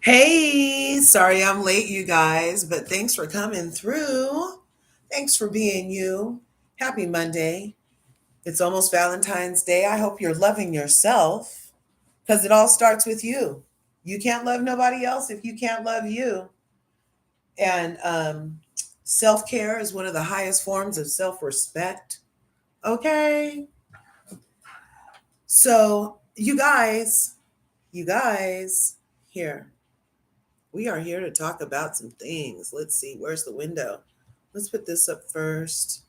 Hey, sorry I'm late, you guys, but thanks for coming through. Thanks for being you. Happy Monday. It's almost Valentine's Day. I hope you're loving yourself because it all starts with you. You can't love nobody else if you can't love you. And self care is one of the highest forms of self respect. Okay. So, you guys, here. We are here to talk about some things. Let's see, where's the window? Let's put this up first.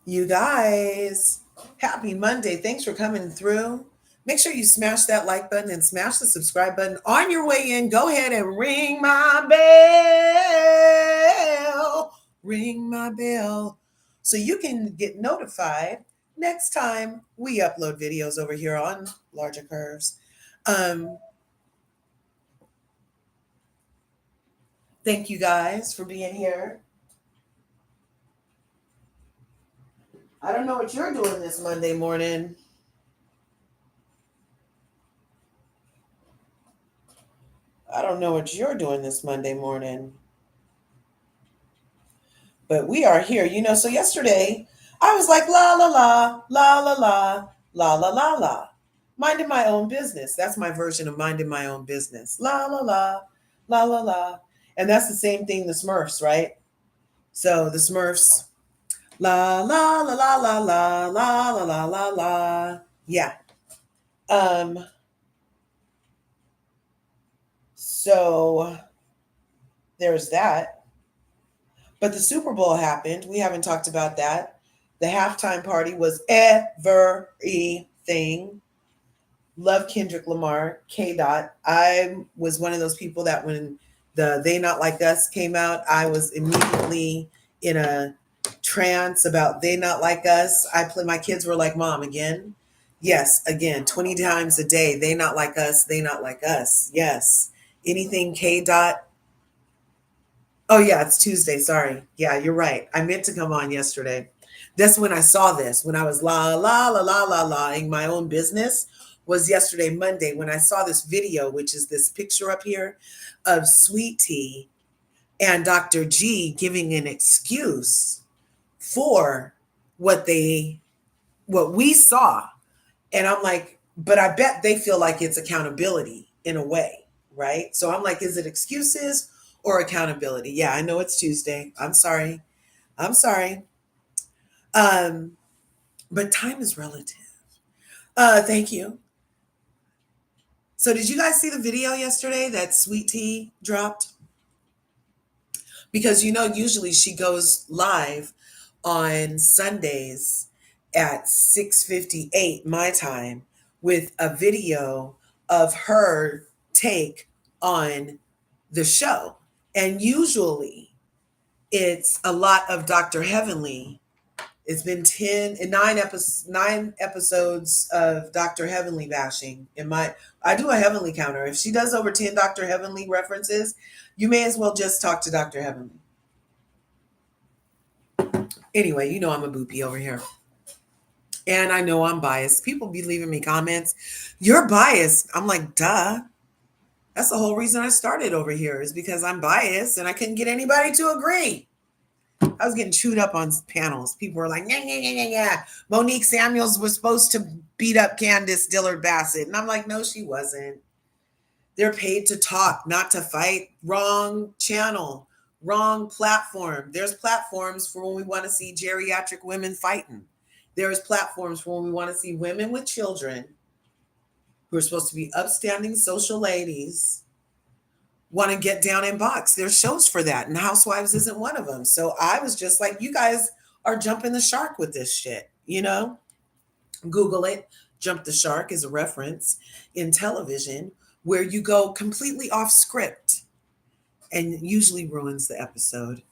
You guys, happy Monday. Thanks for coming through. Make sure you smash that like button and smash the subscribe button. On your way in, go ahead and ring my bell. Ring my bell so you can get notified next time we upload videos over here on LRGA Curves. Um, Thank you guys for being here. I don't know what you're doing this Monday morning. I don't know what you're doing this Monday morning, but we are here. So yesterday I was like, la, la, la, la, la, la, la, la, la, la. Minding my own business. That's my version of minding my own business. La, la, la, la, la, la. And that's the same thing, the Smurfs, right? So the Smurfs, la, la, la, la, la, la, la, la, la, la, la. Yeah. Um, so there's that. But the Super Bowl happened. We haven't talked about that. The halftime party was everything. Love Kendrick Lamar, K. Dot. I was one of those people that when the They Not Like Us came out, I was immediately in a trance about They Not Like Us. My kids were like, Mom, again? Yes, again, 20 times a day. They Not Like Us, They Not Like Us. Yes. Anything K. Dot. Oh yeah, it's Tuesday. Sorry. Yeah, you're right. I meant to come on yesterday. That's when I saw this. When I was la la la la la laing my own business was yesterday, Monday, when I saw this video, which is this picture up here of Sweet Tea and Dr. G giving an excuse for what they what we saw. And I'm like, but I bet they feel like it's accountability in a way, right? So I'm like, is it excuses or accountability? Yeah, I know it's Tuesday. I'm sorry. I'm sorry. Um, but time is relative. Thank you. So did you guys see the video yesterday that Sweet Tea dropped? Because usually she goes live on Sundays at 6:58 my time with a video of her take on the show. And usually it's a lot of Dr. Heavenly. It's been 9 episodes of Dr. Heavenly bashing. I do a Heavenly counter. If she does over 10 Dr. Heavenly references, you may as well just talk to Dr. Heavenly. Anyway, I'm a boopy over here. And I know I'm biased. People be leaving me comments. You're biased. I'm like, duh. That's the whole reason I started over here is because I'm biased and I couldn't get anybody to agree. I was getting chewed up on panels. People were like, yeah, yeah, yeah, yeah, yeah. Monique Samuels was supposed to beat up Candace Dillard Bassett. And I'm like, no, she wasn't. They're paid to talk, not to fight. Wrong channel, wrong platform. There's platforms for when we want to see geriatric women fighting. There's platforms for when we want to see women with children who are supposed to be upstanding social ladies want to get down and box. There's shows for that, and Housewives isn't one of them. So I was just like, you guys are jumping the shark with this shit, Google it. Jump the Shark is a reference in television where you go completely off script and usually ruins the episode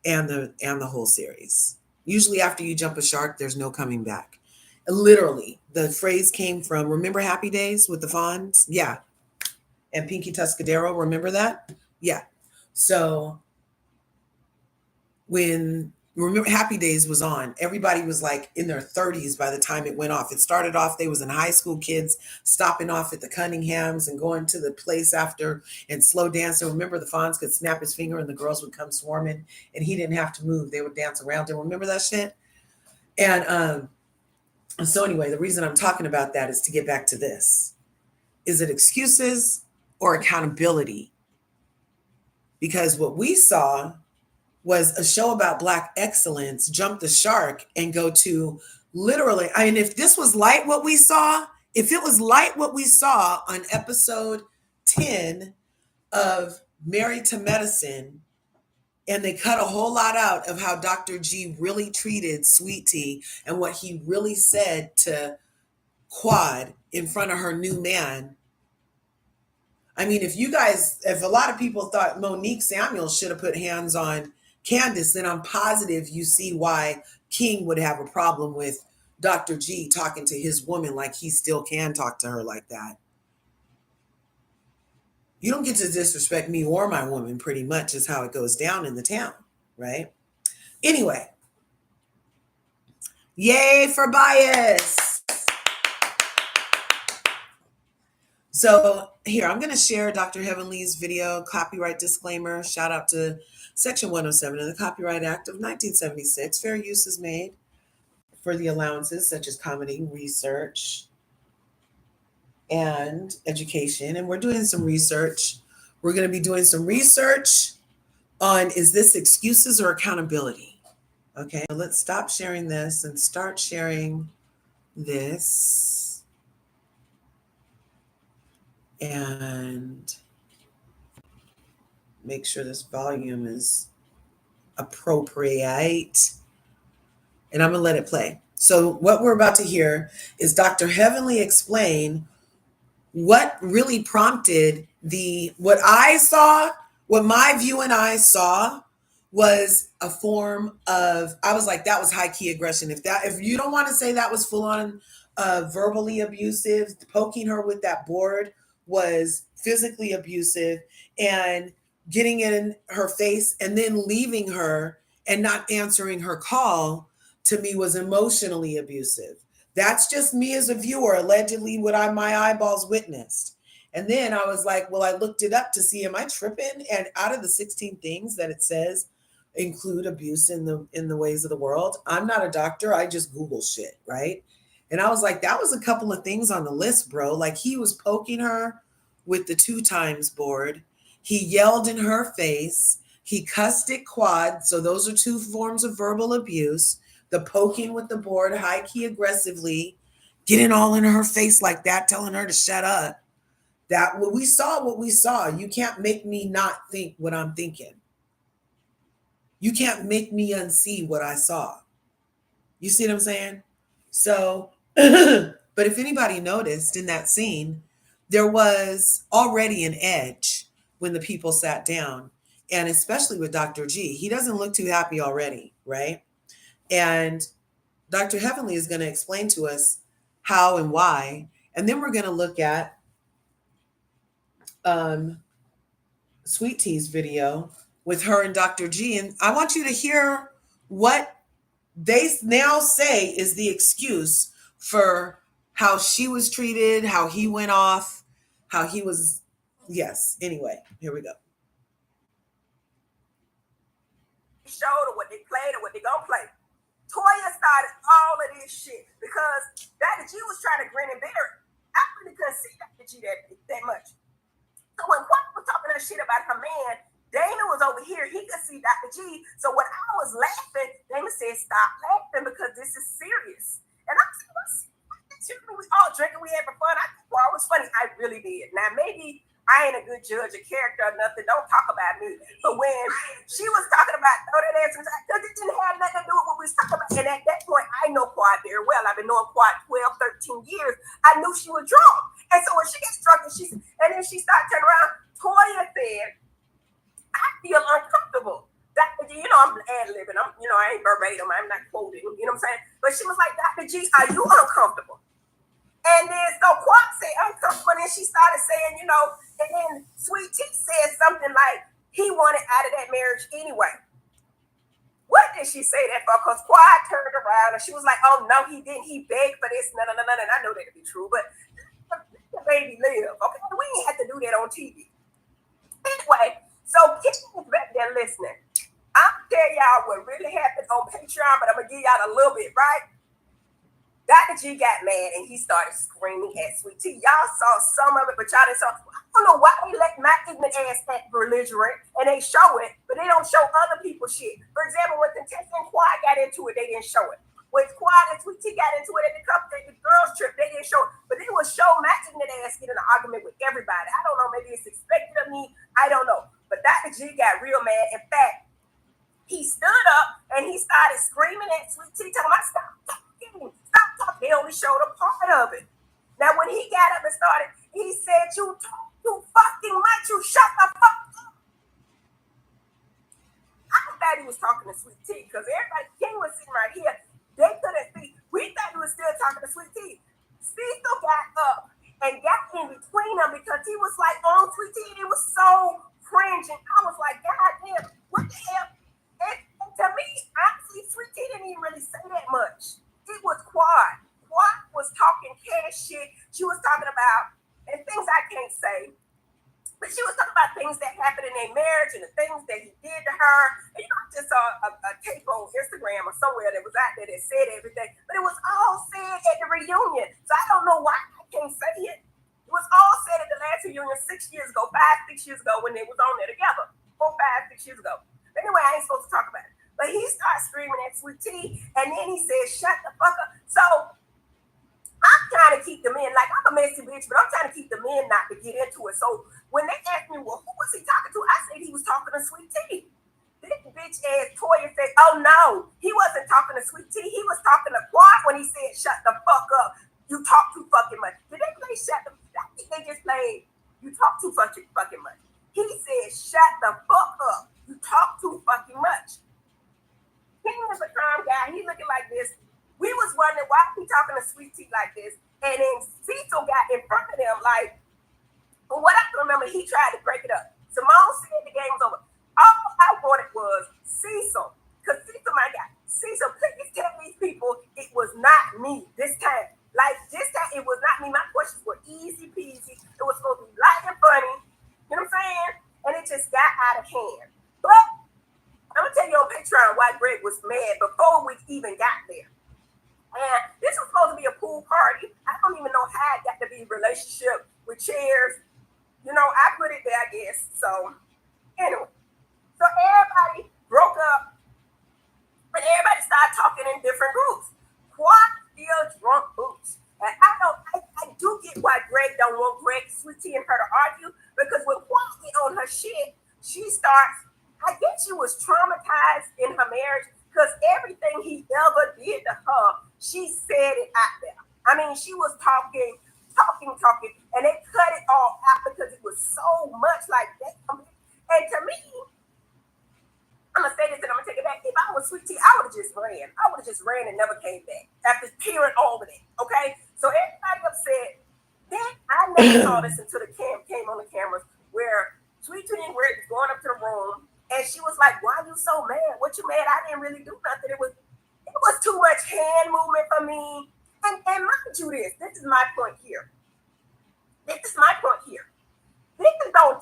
and the whole series. Usually after you jump a shark, there's no coming back. Literally, the phrase came from, remember Happy Days with the Fonz? Yeah. And Pinky Tuscadero, remember that? Yeah. So when Remember, Happy Days was on. Everybody was like in their 30s by the time it went off. It started off, they was in high school, kids stopping off at the Cunninghams and going to the place after and slow dancing. Remember, the Fonz could snap his finger and the girls would come swarming and he didn't have to move. They would dance around him. Remember that shit? And so anyway, the reason I'm talking about that is to get back to this. Is it excuses or accountability? Because what we saw was a show about Black excellence jump the shark and go to literally, I mean, if this was like what we saw, if it was like what we saw on episode 10 of Married to Medicine, and they cut a whole lot out of how Dr. G really treated Sweet Tea and what he really said to Quad in front of her new man. I mean, if a lot of people thought Monique Samuels should have put hands on Candace, then I'm positive you see why King would have a problem with Dr. G talking to his woman like he still can talk to her like that. You don't get to disrespect me or my woman, pretty much is how it goes down in the town, right? Anyway, yay for bias. So here, I'm going to share Dr. Heavenly's video, copyright disclaimer, shout out to Section 107 of the Copyright Act of 1976. Fair use is made for the allowances such as comedy, research, and education. And we're doing some research. We're going to be doing some research on, is this excuses or accountability? Okay, let's stop sharing this and start sharing this. And make sure this volume is appropriate. And I'm going to let it play. So what we're about to hear is Dr. Heavenly explain what really prompted what I saw, what my view and I saw was a form of, I was like, that was high key aggression. If you don't want to say that was full on verbally abusive, poking her with that board was physically abusive, and getting in her face and then leaving her and not answering her call to me was emotionally abusive. That's just me as a viewer, allegedly what my eyeballs witnessed. And then I was like, well, I looked it up to see, am I tripping? And out of the 16 things that it says include abuse in the ways of the world, I'm not a doctor. I just Google shit, right? And I was like, that was a couple of things on the list, bro. Like, he was poking her with the 2 times board. He yelled in her face. He cussed at Quad. So those are 2 forms of verbal abuse. The poking with the board, high key aggressively, getting all in her face like that, telling her to shut up. That what we saw. You can't make me not think what I'm thinking. You can't make me unsee what I saw. You see what I'm saying? So, but if anybody noticed in that scene, there was already an edge when the people sat down, and especially with Dr. G. He doesn't look too happy already, right? And Dr. Heavenly is going to explain to us how and why. And then we're going to look at Sweet Tea's video with her and Dr. G. And I want you to hear what they now say is the excuse for how she was treated, how he went off, how he was. Yes. Anyway, here we go. Showed or what they played or what they gonna play. Toya started all of this shit because Dr. G was trying to grin and bear it. I really couldn't see Dr. G that much. So when Quack was talking her shit about her man, Damon was over here. He could see Dr. G. So when I was laughing, Damon said, "Stop laughing because this is serious." And I said, "What's we was all drinking, we having fun." I think it was funny. I really did. Now maybe I ain't a good judge of character or nothing. Don't talk about me. But when she was talking about throw that ass, because it didn't have nothing to do with what we was talking about. And at that point, I know Quad very well. I've been knowing Quad 12, 13 years. I knew she was drunk. And so when she gets drunk and then she started turning around, Toya said, "I feel uncomfortable." Dr. G, I'm ad-libbing. I ain't verbatim. I'm not quoting. You know what I'm saying? But she was like, "Dr. G, are you uncomfortable?" And then so Quad said uncomfortable, and she started saying, and then Sweet Tea said something like he wanted out of that marriage anyway. What did she say that for? Because Quad turned around and she was like, oh, no, he didn't. He begged for this. No. And I know that to be true, but let the baby live. Okay, we ain't have to do that on TV. Anyway, so Kim is back there listening. I'm gonna tell y'all what really happened on Patreon, but I'm gonna give y'all a little bit, right? Dr. G got mad and he started screaming at Sweet Tea. Y'all saw some of it, but y'all didn't saw. I don't know why they let my ignorant ass act belligerent and they show it, but they don't show other people's shit. For example, when Contessa and Quad got into it, they didn't show it. When Quad and Sweet Tea got into it at the girls' trip, they didn't show it. But they would show my ignorant ass get in an argument with everybody. I don't know, maybe it's expected of me. I don't know. But Dr. G got real mad. In fact, he stood up and he started screaming at Sweet Tea, talking about stop talking. They only showed a part of it. Now, when he got up and started, he said, you talk too fucking much. You shut the fuck up. I thought he was talking to Sweet Tea because everybody, King was sitting right here. They couldn't speak. We thought he was still talking to Sweet Tea. Cecil got up and got in between them because he was like on Sweet Tea. It was so cringing. I was like, God damn, what the hell? And to me, honestly, Sweet Tea didn't even really say that much. It was Quad. Quad was talking cash shit. She was talking about, and things I can't say, but she was talking about things that happened in their marriage and the things that he did to her. And I just saw a tape on Instagram or somewhere that was out there that said everything, but it was all said at the reunion. So I don't know why I can't say it. It was all said at the last reunion 6 years ago, 5, 6 years ago when they was on there together. 4, 5, 6 years ago. But anyway, I ain't supposed to talk about it. But he started screaming at Sweet Tea, and then he said, shut the fuck up. So I'm trying to keep the men, like I'm a messy bitch, but I'm trying to keep the men not to get into it. So when they asked me, well, who was he talking to? I said he was talking to Sweet Tea. This bitch ass Toya said, oh no, he wasn't talking to Sweet Tea. He was talking to Quad when he said, shut the fuck up. You talk too fucking much. Did they play shut the fuck up? I think they just played, you talk too fucking much. He said, shut the fuck up. You talk too fucking much. King is a calm guy. He looking like this. We was wondering why he talking to Sweet Tea like this. And then Cecil got in front of them like, from what I can remember, he tried to break it up. Simone said the game was over. All I wanted was Cecil. Because Cecil, my guy, Cecil, please tell these people it was not me this time. Like this time, it was not me. My questions were easy peasy. It was supposed to be light and funny. You know what I'm saying? And it just got out of hand. But I'm gonna tell you on Patreon why Greg was mad before we even got there. And this was supposed to be a pool party. I don't even know how it got to be a relationship with chairs. You know, I put it there, I guess. So anyway, so everybody broke up and everybody started talking in different groups. Quad still drunk boots. And I do get why Greg don't want Greg, Sweet Tea, and her to argue because when Quad get on her shit, she starts. I guess she was traumatized in her marriage because everything he ever did to her, she said it out there. I mean, she was talking, and they cut it all out because it was so much like that. And to me, I'm gonna say this and I'm gonna take it back. If I was Sweet Tea, I would have just ran. I would have just ran and never came back after hearing all of it. Okay, so everybody upset. Then I never saw this until the came on the cameras where Sweet Tea and Greg was going up to the room. And she was like, why are you so mad? What you mad? I didn't really do nothing. It was too much hand movement for me. And mind you this is my point here. This is on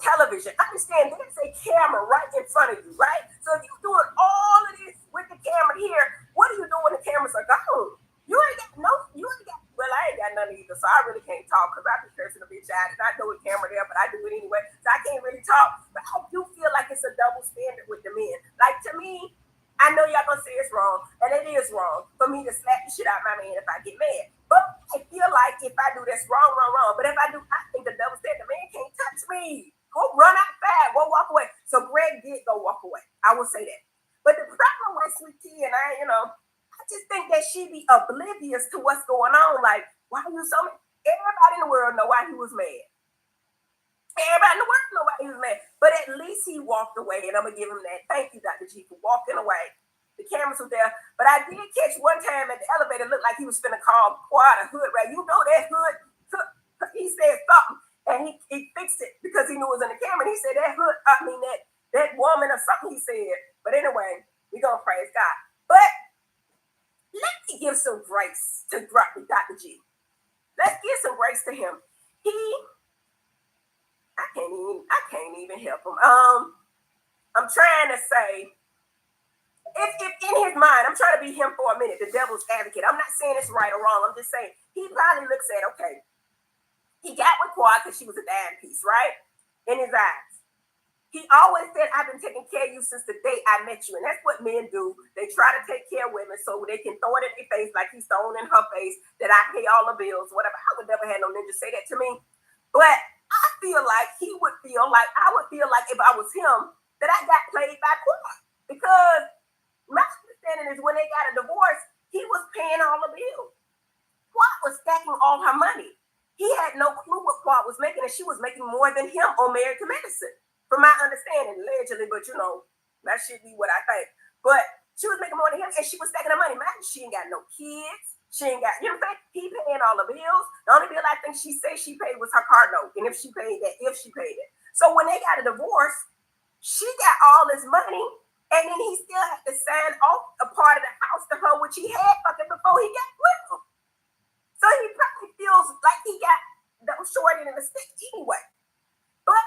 television. Understand, there's a camera right in front of you, right? So if you're doing all of this with the camera here, what do you do when the cameras are gone? Well, I ain't got none either, so I really can't talk because I be cursing a bitch out and I know a camera there, but I do it anyway, so I can't really talk. But I do feel like it's a double standard with the men. Like to me, I know y'all gonna say it's wrong, and it is wrong for me to slap the shit out of my man if I get mad. But I feel like if I do this wrong. But if I do, I think the double standard, the man can't touch me. Go run outside, go walk away. So Greg did go walk away. I will say that. But the problem with Sweet Tea and I just think that she be oblivious to what's going on. Like, why are you so mad? Everybody in the world know why he was mad. Everybody in the world know why he was mad. But at least he walked away, and I'm going to give him that. Thank you, Dr. G, for walking away. The cameras were there. But I did catch one time at the elevator, looked like he was finna call Quad a hood rat. You know that hood, he said something, and he fixed it because he knew it was in the camera. And he said that hood, that woman or something he said. But anyway, We're going to praise God. But let me give some grace to Dr. G. Let's give some grace to him. I can't even help him. I'm trying to say, if in his mind, I'm trying to be him for a minute, the devil's advocate. I'm not saying it's right or wrong. I'm just saying he probably looks at, okay, he got with Quad because she was a dime piece, right? In his eyes. He always said, I've been taking care of you since the day I met you. And that's what men do. They try to take care of women so they can throw it in their face like he's throwing in her face that I pay all the bills, whatever. I would never have no ninja say that to me. But I feel like he would feel like, I would feel like if I was him, that I got played by Quad. Because my understanding is when they got a divorce, he was paying all the bills. Quad was stacking all her money. He had no clue what Quad was making, and she was making more than him on Married to Medicine. From my understanding, allegedly, but that should be what I think. But she was making more than him, and she was stacking her money. Man, she ain't got no kids. She ain't got, you know what I'm saying? He paying all the bills. The only bill I think she said she paid was her car note, and if she paid it. So when they got a divorce, she got all this money, and then he still had to sign off a part of the house to her, which he had fucking before he got with her. So he probably feels like he got the short end of the stick anyway. But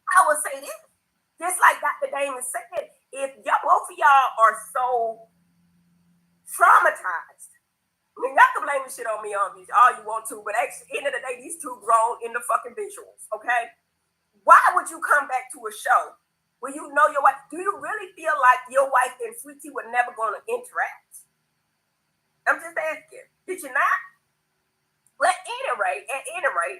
I would say this, just like Dr. Damon said, if both of y'all are so traumatized, I mean, y'all can blame the shit on me on these all you want to, but actually, at the end of the day, these two grown in the fucking visuals, okay? Why would you come back to a show where you know your wife? Do you really feel like your wife and Sweet Tea were never going to interact? I'm just asking. Did you not? But at any rate,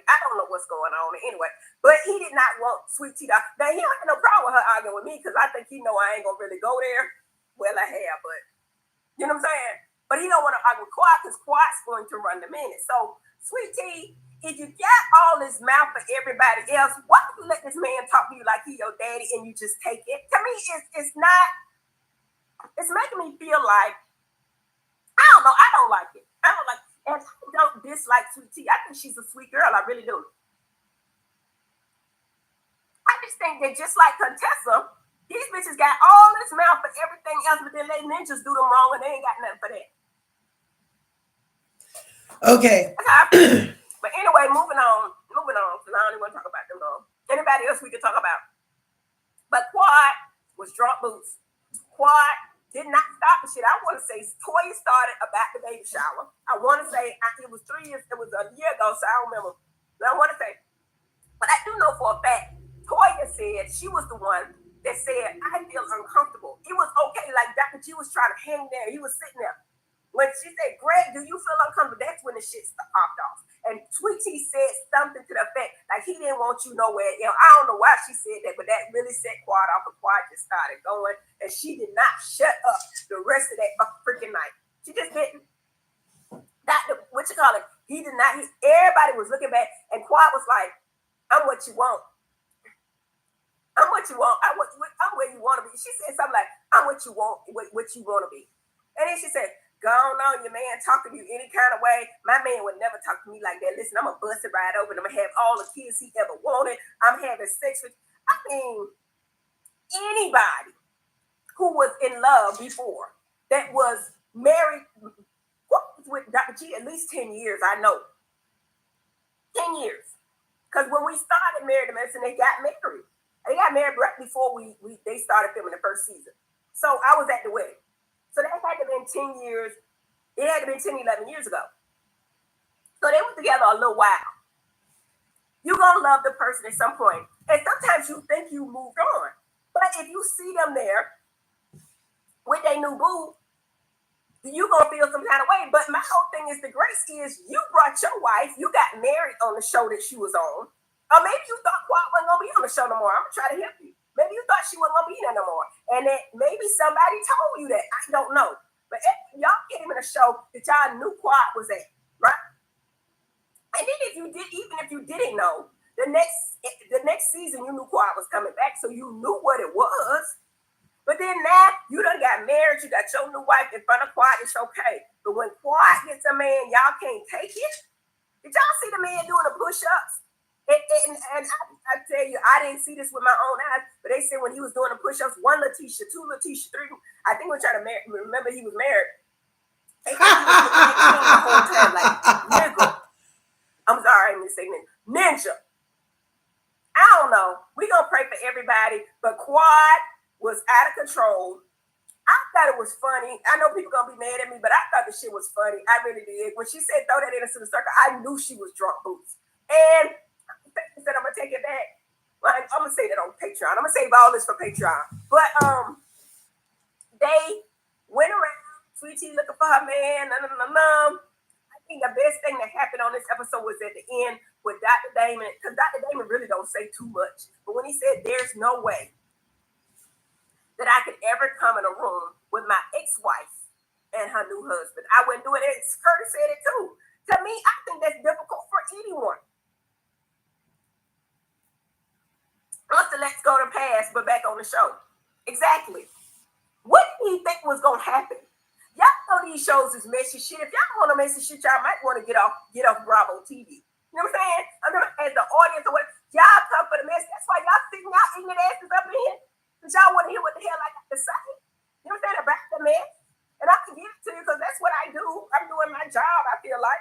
I don't know what's going on anyway. But he did not want Sweet Tea. Now, he don't have no problem with her arguing with me because I think he know I ain't going to really go there. Well, I have, but you know what I'm saying? But he don't want to argue with Quad because Quad's going to run the minute. So, Sweet Tea, if you got all this mouth for everybody else, why do you let this man talk to you like he your daddy and you just take it? To me, it's not, it's making me feel like, I don't know, I don't like it. And I don't dislike Sweet Tea. I think she's a sweet girl. I really do. I just think that just like Contessa, these bitches got all this mouth for everything else, but then they ninjas do them wrong and they ain't got nothing for that. Okay. But anyway, moving on, because I don't even want to talk about them though. Anybody else we could talk about? But Quad was drunk boots. Quad did not stop the shit. I want to say Toya started about the baby shower. I want to say it was 3 years, it was a year ago, so I don't remember. But I want to say, but I do know for a fact, Toya said she was the one that said, I feel uncomfortable. It was okay, like Dr. G was trying to hang there. He was sitting there. When she said, Greg, do you feel uncomfortable? That's when the shit popped off. And Sweet Tea said something to the effect, like he didn't want you nowhere. You know, I don't know why she said that, but that really set Quad off, and Quad just started going. And she did not shut up the rest of that freaking night. She just didn't. He did not. Everybody was looking back, and Quad was like, I'm what you want. I'm what you want. I'm where you want to be. She said something like, I'm what you want, what you want to be. And then she said, go on, your man talking to you any kind of way. My man would never talk to me like that. Listen, I'm going to bust it right open. I'm going to have all the kids he ever wanted. I'm having sex with, anybody who was in love before that was married, with Dr. G at least 10 years, I know. 10 years. Because when we started Married to Medicine, they got married. They got married right before they started filming the first season. So I was at the wedding. So that had to have been 10 years. It had to have been 10, 11 years ago. So they were together a little while. You're going to love the person at some point. And sometimes you think you moved on. But if you see them there with their new boo, you're going to feel some kind of way. But my whole thing is the grace is you brought your wife. You got married on the show that she was on. Or maybe you thought Quad wasn't going to be on the show no more. I'm going to try to help you. Maybe you thought she wasn't going to be there no more. And that maybe somebody told you that. I don't know. But y'all came in a show that y'all knew Quad was at, right? And then even if you didn't know, the next season you knew Quad was coming back, so you knew what it was. But then now you done got married, you got your new wife in front of Quad, it's okay. But when Quad gets a man, y'all can't take it. Did y'all see the man doing the push-ups? And I tell you, I didn't see this with my own eyes, but they said when he was doing the push-ups, one Letitia, two Letitia, three, I think we're trying to remember he was married. They said he was looking at King the whole time like, nigga. I'm sorry, I didn't say ninja. I don't know. We're going to pray for everybody, but Quad was out of control. I thought it was funny. I know people gonna be mad at me, but I thought the shit was funny. I really did. When she said throw that into the circle, I knew she was drunk boots. And I said I'm gonna take it back. Well, I'm gonna say that on Patreon. I'm gonna save all this for Patreon. But they went around, Sweetie looking for her man. I think the best thing that happened on this episode was at the end with Dr. Damon, because Dr. Damon really don't say too much. But when he said there's no way that I could ever come in a room with my ex-wife and her new husband, I wouldn't do it. Curtis said it too. To me, I think that's difficult for anyone. Let's go to pass, but back on the show. Exactly. What did he think was gonna happen? Y'all know these shows is messy shit. If y'all want to messy shit, y'all might want to get off Bravo TV. You know what I'm saying? I'm gonna, as the audience or what, y'all come for the mess. That's why y'all sitting y'all ignorant asses up in here. Because y'all want to hear what the hell I got to say. You know what I'm saying? About the mess. And I can give it to you because that's what I do. I'm doing my job, I feel like.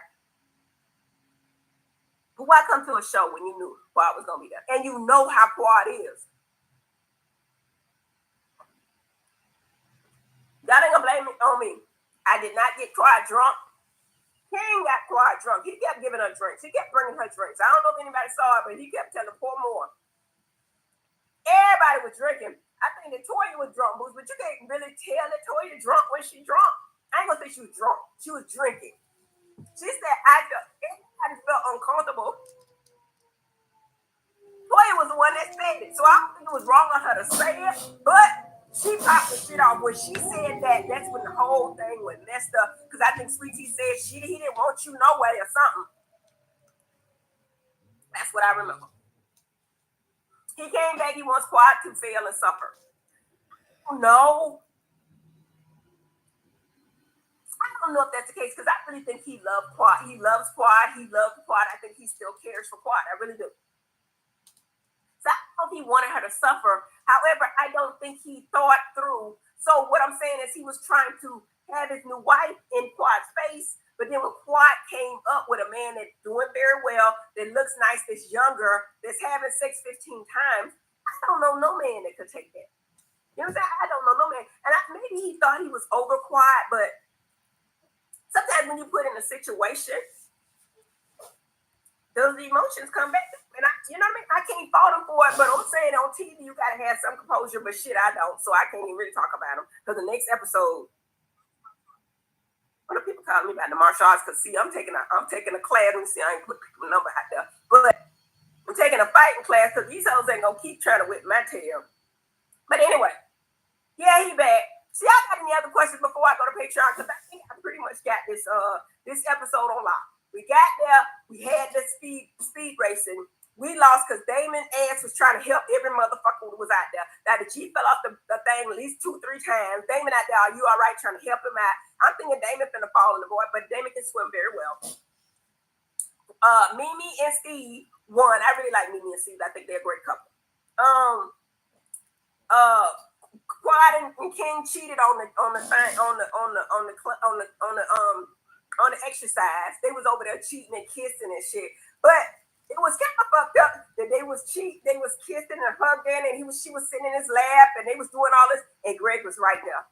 But why come to a show when you knew Quad was going to be there? And you know how Quad is. Y'all ain't going to blame me on me. I did not get Quad drunk. King got Quad drunk. He kept giving her drinks. He kept bringing her drinks. I don't know if anybody saw it, but he kept telling her, pour more. Everybody was drinking. I think that Toya was drunk, but you can't really tell that Toya drunk when she drunk. I ain't gonna say she was drunk. She was drinking. She said, everybody felt uncomfortable. Toya was the one that said it, so I don't think it was wrong of her to say it, but she popped the shit off. When she said that, that's when the whole thing went messed up, because I think Sweetie said he didn't want you no way or something. That's what I remember. He came back, he wants Quad to fail and suffer. No. I don't know if that's the case, because I really think he loved Quad. He loves Quad. He loved Quad. I think he still cares for Quad. I really do. So I don't know if he wanted her to suffer. However, I don't think he thought through. So what I'm saying is he was trying to have his new wife in Quad's face. But then when Quad came up with a man that's doing very well, that looks nice, that's younger, that's having sex 15 times, I don't know no man that could take that. You know what I'm saying? I don't know no man. And maybe he thought he was over Quad, but sometimes when you put in a situation, those emotions come back. And you know what I mean? I can't fault him for it, but I'm saying on TV, you got to have some composure, but shit, I don't. So I can't even really talk about him. Because the next episode, what are people calling me about the martial arts? Because see, I'm taking a class. Let me see, I ain't put the number out there. But I'm taking a fighting class because these hoes ain't going to keep trying to whip my tail. But anyway, yeah, he back. See, I got any other questions before I go to Patreon? Because I think I pretty much got this episode on lock. We got there. We had the speed racing. We lost because Damon ass was trying to help every motherfucker who was out there. Now, the G fell off the thing at least 2-3 times. Damon out there, are you all right? Trying to help him out. I'm thinking Damon finna fall in the void, but Damon can swim very well. Mimi and Steve won. I really like Mimi and Steve. I think they're a great couple. Quad and King cheated on the exercise. They was over there cheating and kissing and shit. But it was kind of fucked up that they was kissing and hugging, and she was sitting in his lap, and they was doing all this, and Greg was right there,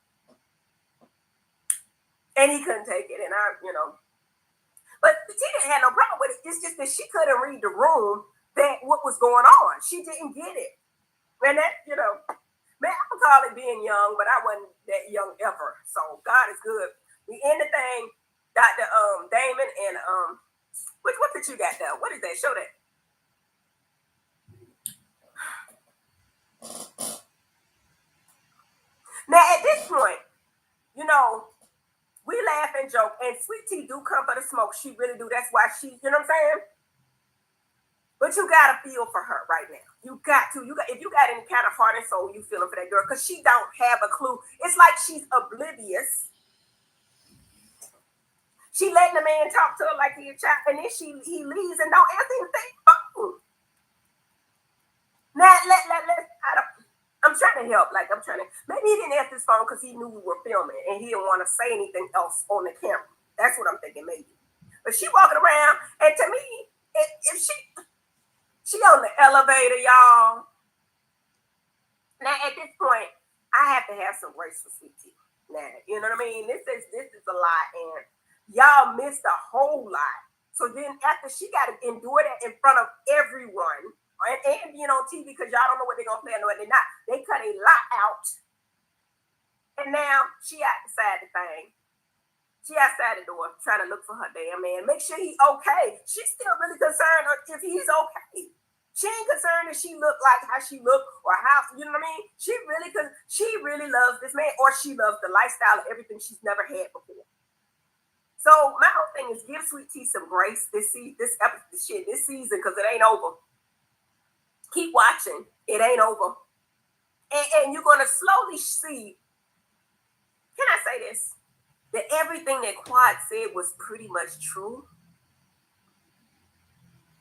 and he couldn't take it, and but she didn't have no problem with it. It's just that she couldn't read the room that what was going on. She didn't get it, and that man, I would call it being young, but I wasn't that young ever. So God is good. We end the thing. Dr. Damon and what did you got there? What is that? Show that. Now at this point, we laugh and joke, and Sweet Tea do come for the smoke. She really do. That's why she, you know what I'm saying? But you gotta feel for her right now. You got to. If you got any kind of heart and soul, you feeling for that girl because she don't have a clue. It's like she's oblivious. She letting the man talk to her like he a child, and then he leaves and don't answer anything. to help. Like I'm trying to. Maybe he didn't answer his phone because he knew we were filming and he didn't want to say anything else on the camera. That's what I'm thinking, maybe. But she walking around, and to me, if she on the elevator, y'all. Now at this point, I have to have some grace for Sweet Tea. Now, you know what I mean? This is a lot, and y'all missed a whole lot. So then after she got to endure that in front of everyone, and being on TV because y'all don't know what they're gonna play and what they're not. They cut a lot out, and now she outside the thing. She outside the door trying to look for her damn man. Make sure he's okay. She's still really concerned if he's okay. She ain't concerned if she look like how she look or how, you know what I mean? She really loves this man, or she loves the lifestyle of everything she's never had before. So my whole thing is give Sweet Tea some grace this season, because it ain't over. Keep watching. It ain't over. And you're gonna slowly see. Can I say this? That everything that Quad said was pretty much true.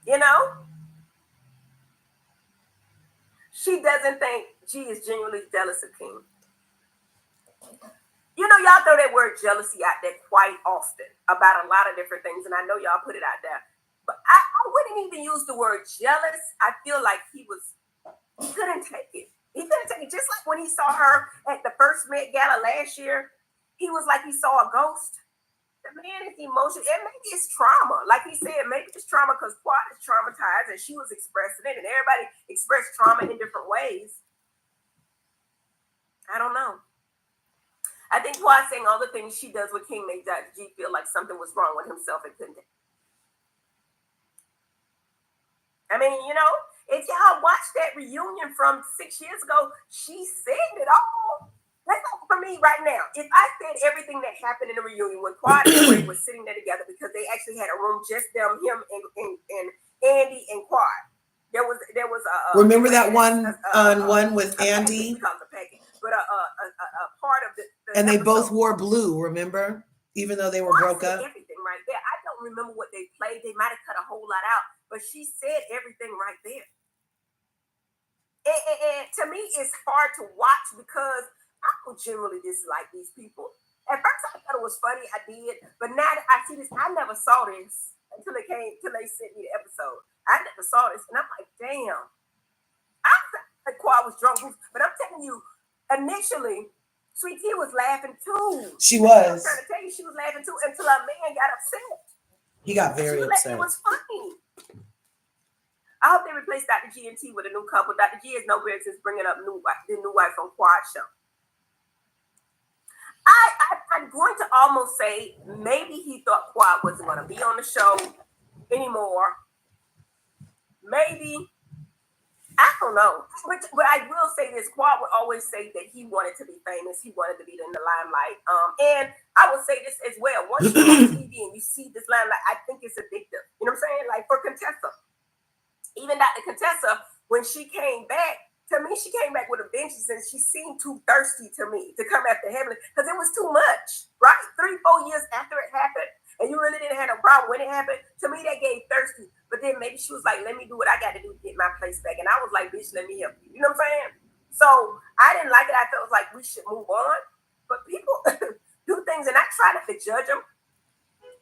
You know? She doesn't think G is genuinely jealous of King. You know, y'all throw that word jealousy out there quite often about a lot of different things, and I know y'all put it out there. But I wouldn't even use the word jealous. I feel like he couldn't take it. He couldn't take it. Just like when he saw her at the first Met Gala last year, he was like he saw a ghost. The man is emotional, and maybe it's trauma. Like he said, maybe it's trauma because Quad is traumatized and she was expressing it, and everybody expressed trauma in different ways. I don't know. I think Quad saying all the things she does with King made Dr. G feel like something was wrong with himself and couldn't. I mean, you know, if y'all watched that reunion from 6 years ago, she said it all. Let's go for me right now. If I said everything that happened in the reunion when Quad and Ray were sitting there together because they actually had a room just them, him and Andy and Quad. There was remember that one with Andy? But a part of the and they both wore blue, remember? Even though they were broke up. Everything right there. I don't remember what they played. They might have cut a whole lot out, but she said everything right there. And to me, it's hard to watch because I don't generally dislike these people. At first, I thought it was funny. I did, but now that I see this, I never saw this until they sent me the episode. I never saw this, and I'm like, damn. I thought like Quad was drunk, but I'm telling you, initially, Sweet Tea was laughing too. She was. I'm trying to tell you, she was laughing too until our man got upset. He got very upset. It was funny. I hope they replace Dr. G and T with a new couple. Dr. G is no business bringing up the new wife on Quad show. I'm going to almost say maybe he thought Quad wasn't going to be on the show anymore. Maybe. I don't know. But I will say this. Quad would always say that he wanted to be famous. He wanted to be in the limelight. And I will say this as well. Once you're on TV and you see this limelight, I think it's addictive. You know what I'm saying? Like for Contessa. Even Dr. Contessa, when she came back, to me, she came back with a vengeance and she seemed too thirsty to me to come after Heavenly because it was too much, right? 3-4 years after it happened, and you really didn't have no problem when it happened. To me, that gave thirsty. But then maybe she was like, let me do what I got to do to get my place back. And I was like, bitch, let me help you. You know what I'm saying? So I didn't like it. I felt like we should move on. But people do things, and I try not to judge them.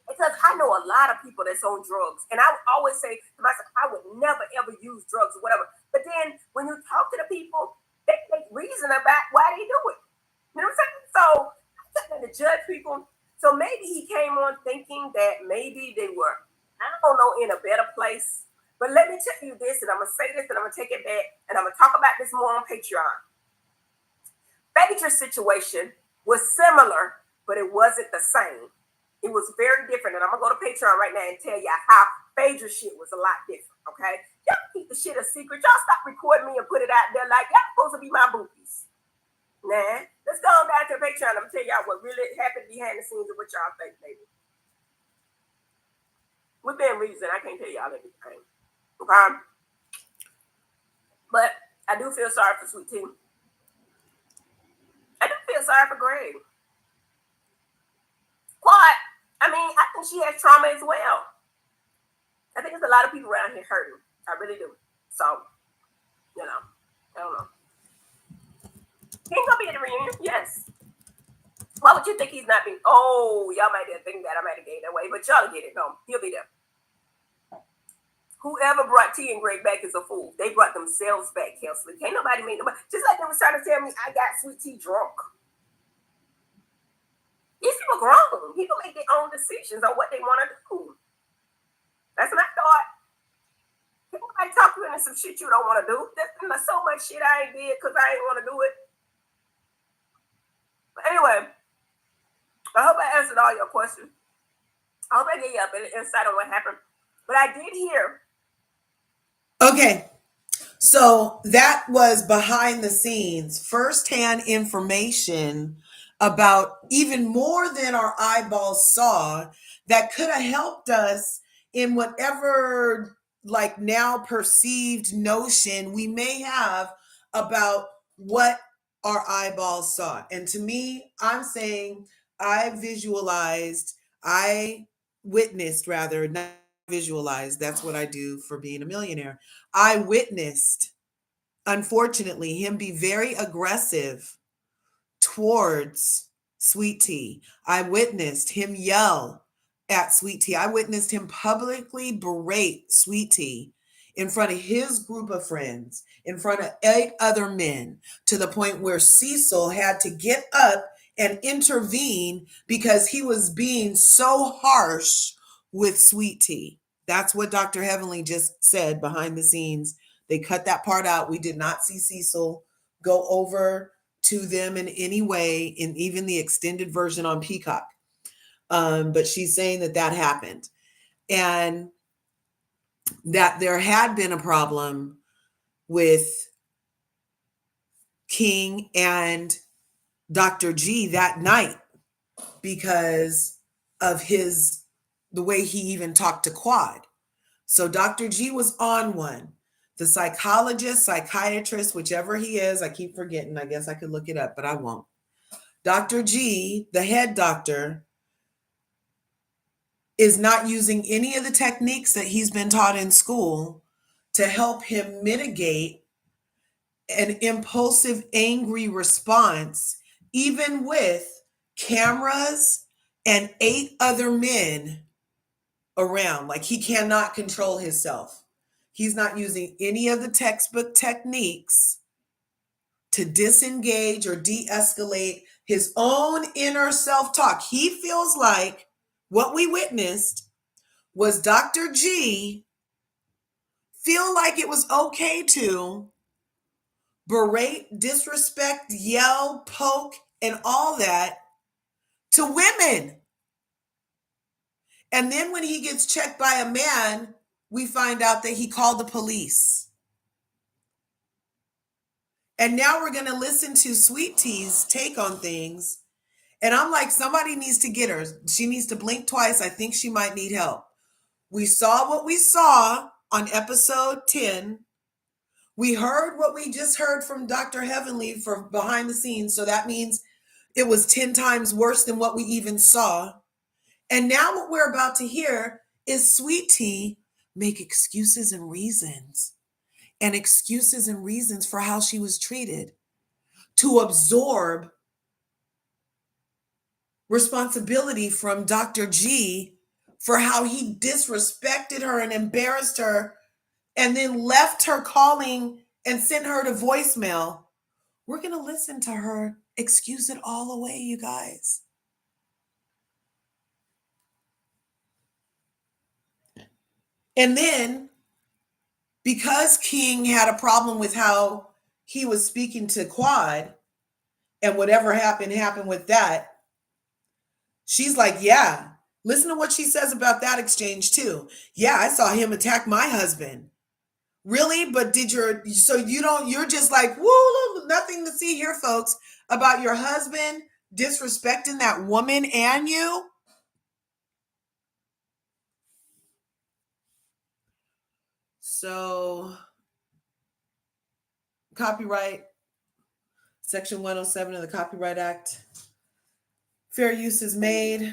Because I know a lot of people that's on drugs. And I would always say to myself, I would never, ever use drugs or whatever. But then when you talk to the people, they make reason about why they do it. You know what I'm saying? So I tend to judge people. So maybe he came on thinking that maybe they were, I don't know, in a better place. But let me tell you this, and I'm going to say this, and I'm going to take it back, and I'm going to talk about this more on Patreon. Phaedra's situation was similar, but it wasn't the same. It was very different, and I'm gonna go to Patreon right now and tell you how Phaedra's shit was a lot different. Okay, y'all keep the shit a secret. Y'all stop recording me and put it out there like y'all supposed to be my boobies. Nah, let's go on down to Patreon. I'm gonna tell y'all what really happened behind the scenes of what y'all think, baby. Within reason, I can't tell y'all everything. Okay, but I do feel sorry for Sweet Tea. I do feel sorry for Greg. Quad. I mean, I think she has trauma as well. I think there's a lot of people around here hurting. I really do. So, you know, I don't know. He ain't gonna be at the reunion. Yes. Why would you think he's not being? Oh, y'all might have think that I might have gave that away, but y'all get it. No, he'll be there. Whoever brought T and Greg back is a fool. They brought themselves back, Kelsey. Can't nobody make nobody. Just like they was trying to tell me I got Sweet Tea drunk. These people grown. People make their own decisions on what they want to do. That's my thought. Can't nobody talk you into some shit you don't want to do. There's so much shit I ain't did because I ain't want to do it. But anyway, I hope I answered all your questions. I hope I gave you a bit of insight on what happened. But I did hear. Okay. So that was behind the scenes, firsthand information about even more than our eyeballs saw that could have helped us in whatever like now perceived notion we may have about what our eyeballs saw. And to me, I'm saying I witnessed rather, not visualized. That's what I do for being a millionaire. I witnessed, unfortunately, him be very aggressive towards Sweet Tea. I witnessed him yell at Sweet Tea. I witnessed him publicly berate Sweet Tea in front of his group of friends, in front of 8 other men, to the point where Cecil had to get up and intervene because he was being so harsh with Sweet Tea. That's what Dr. Heavenly just said behind the scenes. They cut that part out. We did not see Cecil go over to them in any way, in even the extended version on Peacock. But she's saying that that happened and that there had been a problem with King and Dr. G that night because of the way he even talked to Quad. So Dr. G was on one. The psychologist, psychiatrist, whichever he is, I keep forgetting. I guess I could look it up, but I won't. Dr. G, the head doctor, is not using any of the techniques that he's been taught in school to help him mitigate an impulsive, angry response, even with cameras and 8 other men around. Like he cannot control himself. He's not using any of the textbook techniques to disengage or de-escalate his own inner self-talk. He feels like what we witnessed was Dr. G feel like it was okay to berate, disrespect, yell, poke, and all that to women. And then when he gets checked by a man, we find out that he called the police. And now we're going to listen to Sweet Tea's take on things. And I'm like, somebody needs to get her. She needs to blink twice. I think she might need help. We saw what we saw on episode 10. We heard what we just heard from Dr. Heavenly for behind the scenes. So that means it was 10 times worse than what we even saw. And now what we're about to hear is Sweet Tea make excuses and reasons for how she was treated, to absorb responsibility from Dr. G for how he disrespected her and embarrassed her and then left her calling and sent her to voicemail. We're going to listen to her excuse it all away, you guys. And then, because King had a problem with how he was speaking to Quad, and whatever happened with that, she's like, yeah, listen to what she says about that exchange too. Yeah, I saw him attack my husband. Really? But you're just like, woo, nothing to see here, folks, about your husband disrespecting that woman and you? So, copyright, Section 107 of the Copyright Act. Fair use is made.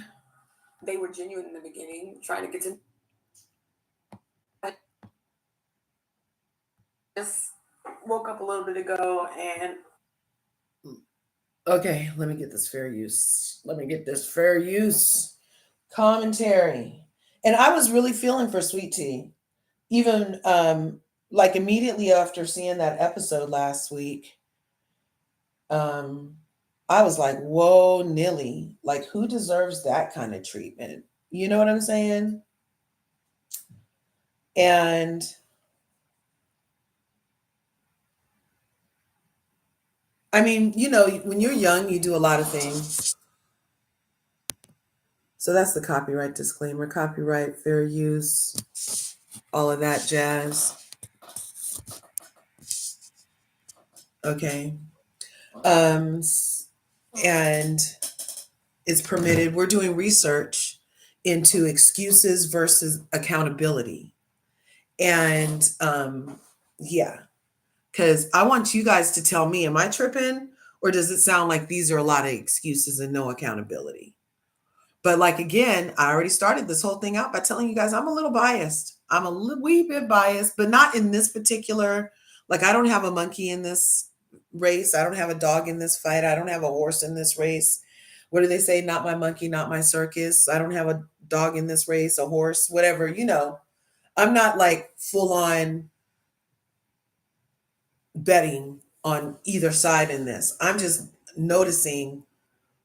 They were genuine in the beginning, trying to get to. I just woke up a little bit ago and Okay, let me get this fair use. Let me get this fair use commentary. And I was really feeling for Sweet Tea. Even like immediately after seeing that episode last week, um, I was like, whoa, Nilly, like who deserves that kind of treatment? You know what I'm saying? And I mean, when you're young, you do a lot of things. So that's the copyright disclaimer, copyright, fair use, all of that jazz. Okay. Um, and it's permitted. We're doing research into excuses versus accountability. And yeah, because I want you guys to tell me, am I tripping? Or does it sound like these are a lot of excuses and no accountability? But like again, I already started this whole thing out by telling you guys I'm a little biased. I'm a wee bit biased, but not in this particular. Like I don't have a monkey in this race. I don't have a dog in this fight. I don't have a horse in this race. What do they say? Not my monkey, not my circus. I don't have a dog in this race, a horse, whatever. I'm not like full on betting on either side in this. I'm just noticing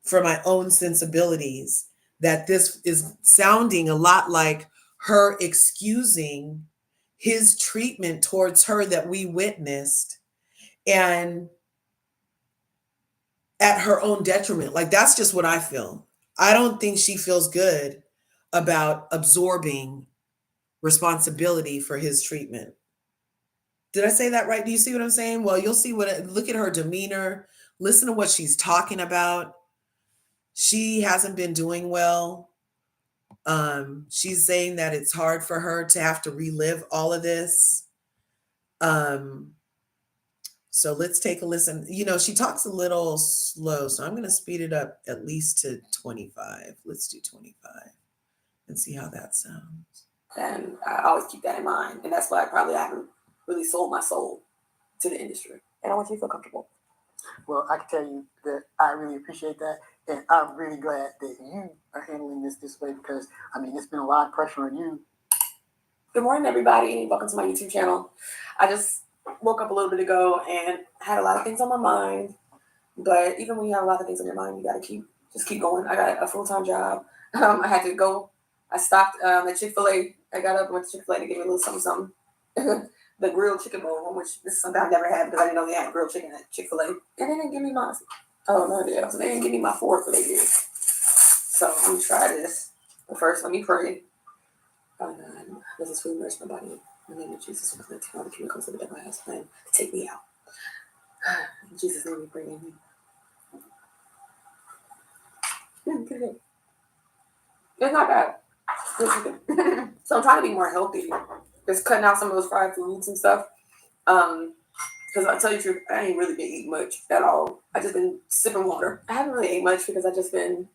for my own sensibilities that this is sounding a lot like her excusing his treatment towards her that we witnessed and at her own detriment. Like that's just what I feel. I don't think she feels good about absorbing responsibility for his treatment. Did I say that right? Do you see what I'm saying? Well, you'll see look at her demeanor, listen to what she's talking about. She hasn't been doing well. She's saying that it's hard for her to have to relive all of this. Um, so let's take a listen. She talks a little slow, so I'm going to speed it up at least to 25. Let's do 25 and see how that sounds. And I always keep that in mind. And that's why I haven't really sold my soul to the industry. And I want you to feel comfortable. Well, I can tell you that I really appreciate that. And I'm really glad that you are handling this way because, it's been a lot of pressure on you. Good morning, everybody. Welcome to my YouTube channel. I just woke up a little bit ago and had a lot of things on my mind. But even when you have a lot of things on your mind, you got to keep going. I got a full-time job. I had to go. I stopped at Chick-fil-A. I got up and went to Chick-fil-A to get me a little something. The grilled chicken bowl, which this is something I never had because I didn't know they had grilled chicken at Chick-fil-A. And they didn't give me my, so they didn't give me my fork, but they did. So I'm gonna try this. But first, let me pray. This is food nourish my body. In the name of Jesus, I'm going to tell the chemicals of the devil has planned to take me out. In Jesus' name we pray, amen. It's not bad. So I'm trying to be more healthy. Just cutting out some of those fried foods and stuff. Because I'll tell you the truth, I ain't really been eating much at all. I just been sipping water. I haven't really ate much because I just been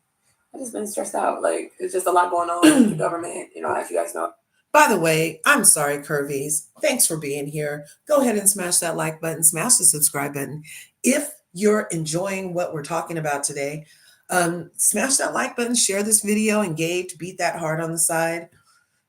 stressed out. Like it's just a lot going on with the government, as you guys know. By the way, I'm sorry, Curvies. Thanks for being here. Go ahead and smash that like button, smash the subscribe button. If you're enjoying what we're talking about today, smash that like button, share this video, engage, beat that heart on the side.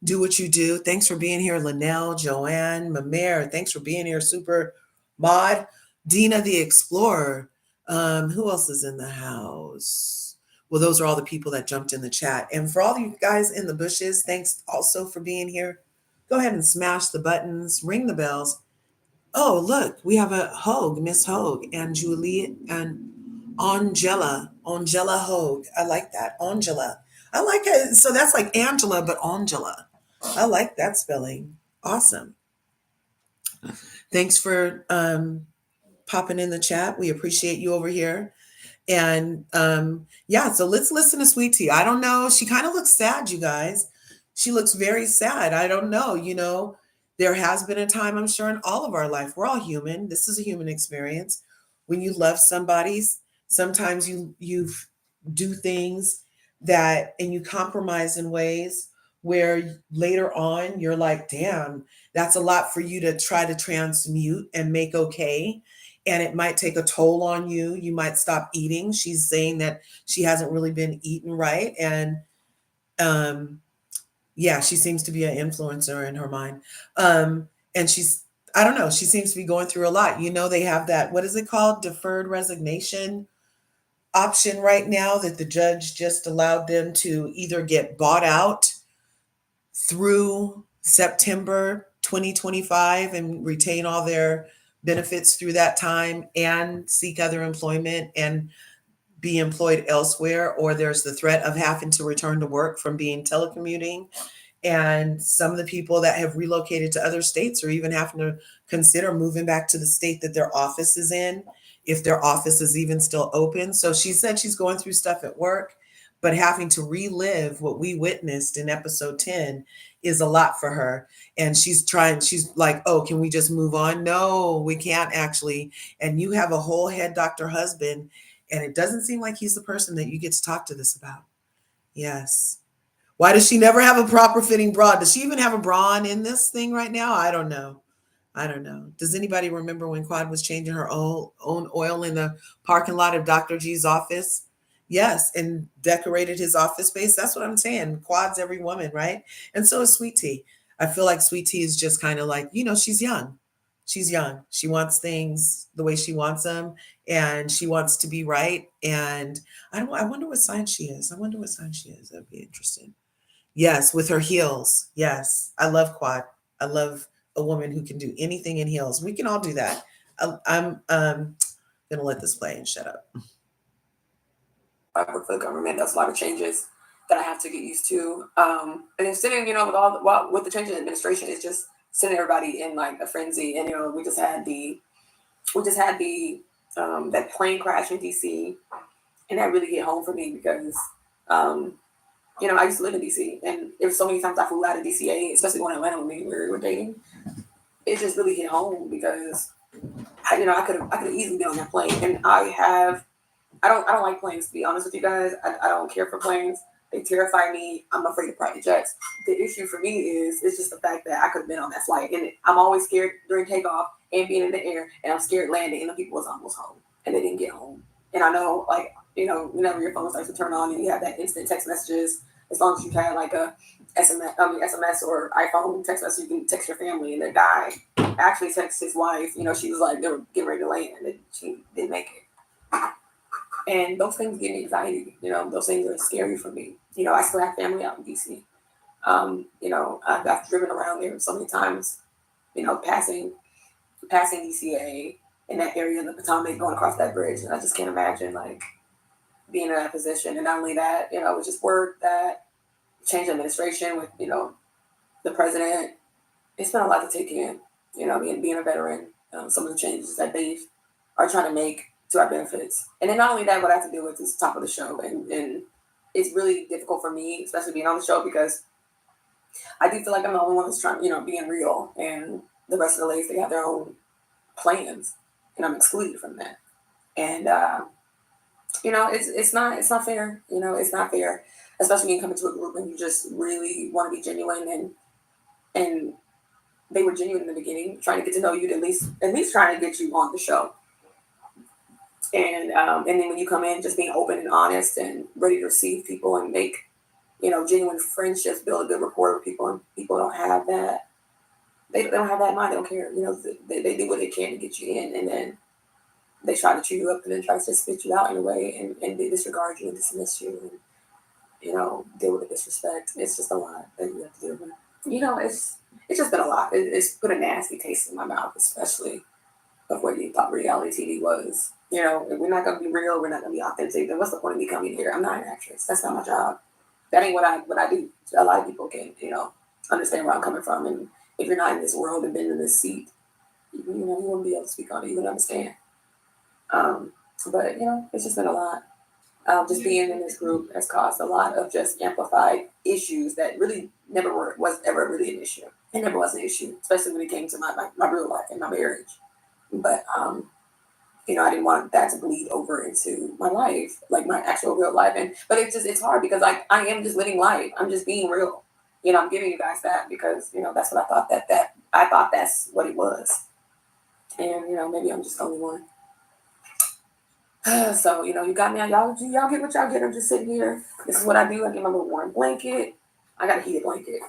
Do what you do. Thanks for being here, Linnell, Joanne, Mamere. Thanks for being here, Super Mod, Dina the Explorer. Who else is in the house? Well, those are all the people that jumped in the chat. And for all you guys in the bushes, thanks also for being here. Go ahead and smash the buttons, ring the bells. Oh, look, we have a Hogue, Miss Hogue, and Julie and Angela Hogue. I like that, Angela. I like it. So that's like Angela, but Angela. I like that spelling. Awesome. Thanks for popping in the chat. We appreciate you over here. And yeah, so let's listen to Sweet Tea. I don't know. She kind of looks sad, you guys. She looks very sad. I don't know. There has been a time, I'm sure, in all of our life. We're all human. This is a human experience. When you love somebody, sometimes you do things and you compromise in ways where later on you're like, damn, that's a lot for you to try to transmute and make okay. and it might take a toll on you. You might stop eating. She's saying that she hasn't really been eating right. And yeah, she seems to be an influencer in her mind. And she's, I don't know, she seems to be going through a lot. You know, they have that, what is it called? Deferred resignation option right now that the judge just allowed them to either get bought out through September 2025 and retain all their benefits through that time and seek other employment and be employed elsewhere, or there's the threat of having to return to work from being telecommuting. And some of the people that have relocated to other states are even having to consider moving back to the state that their office is in, if their office is even still open. So she said she's going through stuff at work, but having to relive what we witnessed in episode 10 is a lot for her. And she's like, oh, can we just move on? No, we can't actually. And you have a whole head doctor husband, and it doesn't seem like he's the person that you get to talk to this about. Yes. Why does she never have a proper fitting bra? Does she even have a bra on in this thing right now? I don't know. I don't know. Does anybody remember when Quad was changing her own oil in the parking lot of Dr. G's office? Yes, and decorated his office space. That's what I'm saying. Quad's every woman, right? And so is Sweet Tea. I feel like Sweet Tea is just kind of like, you know, she's young. She's young. She wants things the way she wants them, and she wants to be right. And I wonder what sign she is. I wonder what sign she is. That'd be interesting. Yes, with her heels. Yes. I love Quad. I love a woman who can do anything in heels. We can all do that. I'm gonna let this play and shut up. I work for the government. That's a lot of changes that I have to get used to. And then sitting, you know, with the change in administration, it's just sending everybody in like a frenzy. And you know, we just had the that plane crash in DC, and that really hit home for me because you know, I used to live in DC, and there were so many times I flew out of DCA, especially when Atlanta when we were dating. It just really hit home because I could have easily been on that plane, and I don't like planes, to be honest with you guys. I don't care for planes. They terrify me. I'm afraid of private jets. The issue for me is it's just the fact that I could have been on that flight, and I'm always scared during takeoff and being in the air, and I'm scared landing, and the people was almost home, and they didn't get home. And I know, like, you know, whenever your phone starts to turn on and you have that instant text messages, as long as you have like a SMS or iPhone text message, you can text your family. And the guy actually texted his wife. You know, she was like, they were getting ready to land, and she didn't make it. And those things give me anxiety. You know, those things are scary for me. You know, I still have family out in DC. You know, I've driven around there so many times. You know, passing DCA in that area of the Potomac, going across that bridge, and I just can't imagine like being in that position. And not only that, you know, it was just word that change administration with, you know, the president. It's been a lot to take in. You know, being a veteran, some of the changes that they are trying to make to our benefits. And then not only that, what I have to deal with is top of the show. And it's really difficult for me, especially being on the show, because I do feel like I'm the only one that's trying, you know, being real. And the rest of the ladies, they have their own plans. And I'm excluded from that. And, you know, it's not fair. You know, it's not fair, especially when you come into a group and you just really want to be genuine, and they were genuine in the beginning, trying to get to know you, at least trying to get you on the show. And then when you come in, just being open and honest and ready to receive people and make, you know, genuine friendships, build a good rapport with people, and people don't have that. They don't have that in mind. They don't care. You know, they do what they can to get you in, and then they try to chew you up and then try to spit you out in a way and disregard you and dismiss you and, you know, deal with the disrespect. It's just a lot that you have to deal with. You know, it's just been a lot. It's put a nasty taste in my mouth, especially of what you thought reality TV was. You know, if we're not going to be real, we're not going to be authentic, then what's the point of me coming here? I'm not an actress. That's not my job. That ain't what I do. A lot of people can, you know, understand where I'm coming from. And if you're not in this world and been in this seat, you know, you won't be able to speak on it. You wouldn't understand. But, you know, it's just been a lot. Just being in this group has caused a lot of just amplified issues that really was ever really an issue. It never was an issue, especially when it came to my real life and my marriage. But, you know, I didn't want that to bleed over into my life, like my actual real life. But it's hard because I am just living life. I'm just being real. You know, I'm giving you guys that because, you know, that's what I thought I thought that's what it was. And, maybe I'm just the only one. So, you got me. Y'all get what y'all get. I'm just sitting here. This is what I do. I get my little warm blanket. I got a heated blanket.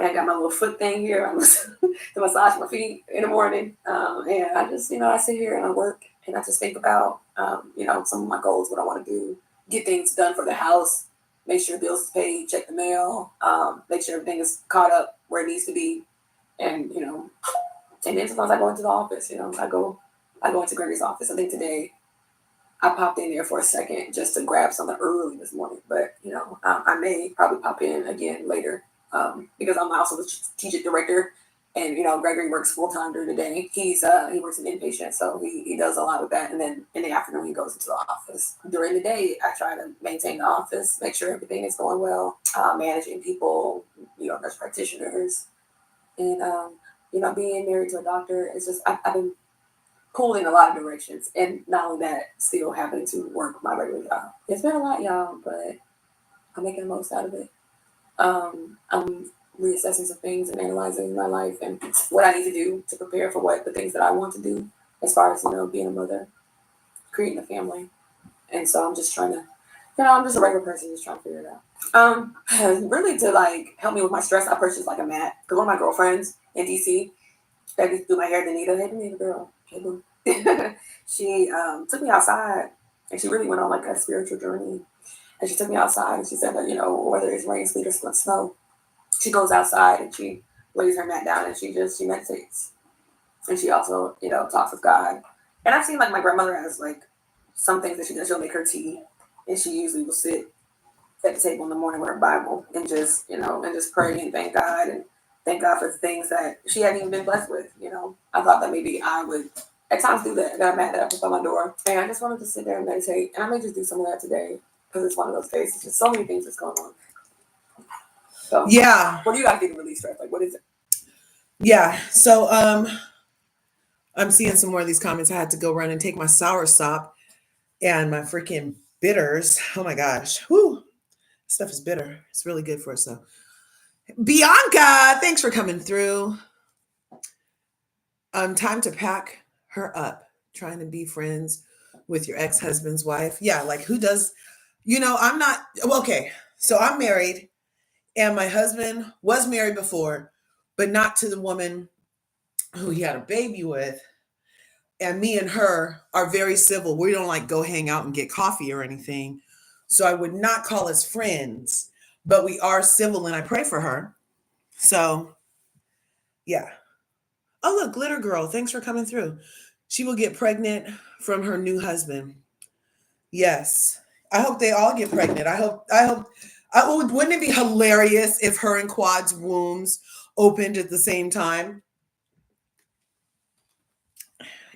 And I got my little foot thing here to massage my feet in the morning. And I just, I sit here and I work and I just think about, some of my goals, what I want to do, get things done for the house, make sure bills is paid, check the mail, make sure everything is caught up where it needs to be. And, and then sometimes I go into the office, I go into Gregory's office. I think today I popped in there for a second just to grab something early this morning. But, I may probably pop in again later. Because I'm also the strategic director, and Gregory works full time during the day. He works in inpatient, so he does a lot of that. And then in the afternoon, he goes into the office. During the day, I try to maintain the office, make sure everything is going well, managing people, nurse practitioners, and being married to a doctor. It's just I've been pulled in a lot of directions, and not only that, still having to work my regular job. It's been a lot, y'all, but I'm making the most out of it. I'm reassessing some things and analyzing my life and what I need to do to prepare for the things that I want to do as far as, being a mother, creating a family. And so I'm just trying to, I'm just a regular person just trying to figure it out. Really to help me with my stress, I purchased a mat because one of my girlfriends in DC that used to do my hair, Danita, hey Danita girl, hey boo. She took me outside and she really went on a spiritual journey. And she took me outside and she said that, whether it's rain, sleet, or snow, she goes outside and she lays her mat down and she meditates. And she also, talks with God. And I've seen my grandmother has some things that she does. She'll make her tea and she usually will sit at the table in the morning with her Bible and just, and just pray and thank God for the things that she hadn't even been blessed with. I thought that maybe I would at times do that. I got a mat that I put on my door. And I just wanted to sit there and meditate. And I may just do some of that today. Because it's one of those days. There's just so many things that's going on. So, yeah. What do you guys do to release stress? What is it? Yeah. So I'm seeing some more of these comments. I had to go run and take my sour sop and my freaking bitters. Oh my gosh. Whew. Stuff is bitter. It's really good for us though. Bianca, thanks for coming through. Time to pack her up. Trying to be friends with your ex-husband's wife. Yeah, who does, I'm not, well, okay. So I'm married and my husband was married before, but not to the woman who he had a baby with. And me and her are very civil. We don't go hang out and get coffee or anything. So I would not call us friends, but we are civil and I pray for her. So yeah. Oh, look, Glitter Girl, thanks for coming through. She will get pregnant from her new husband. Yes. I hope they all get pregnant. Wouldn't it be hilarious if her and Quad's wombs opened at the same time?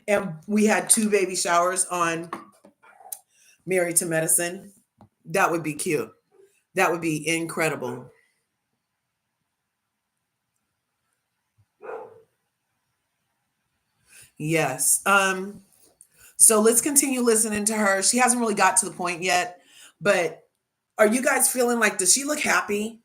And we had 2 baby showers on Married to Medicine. That would be cute. That would be incredible. Yes. So let's continue listening to her. She hasn't really got to the point yet, but are you guys feeling does she look happy?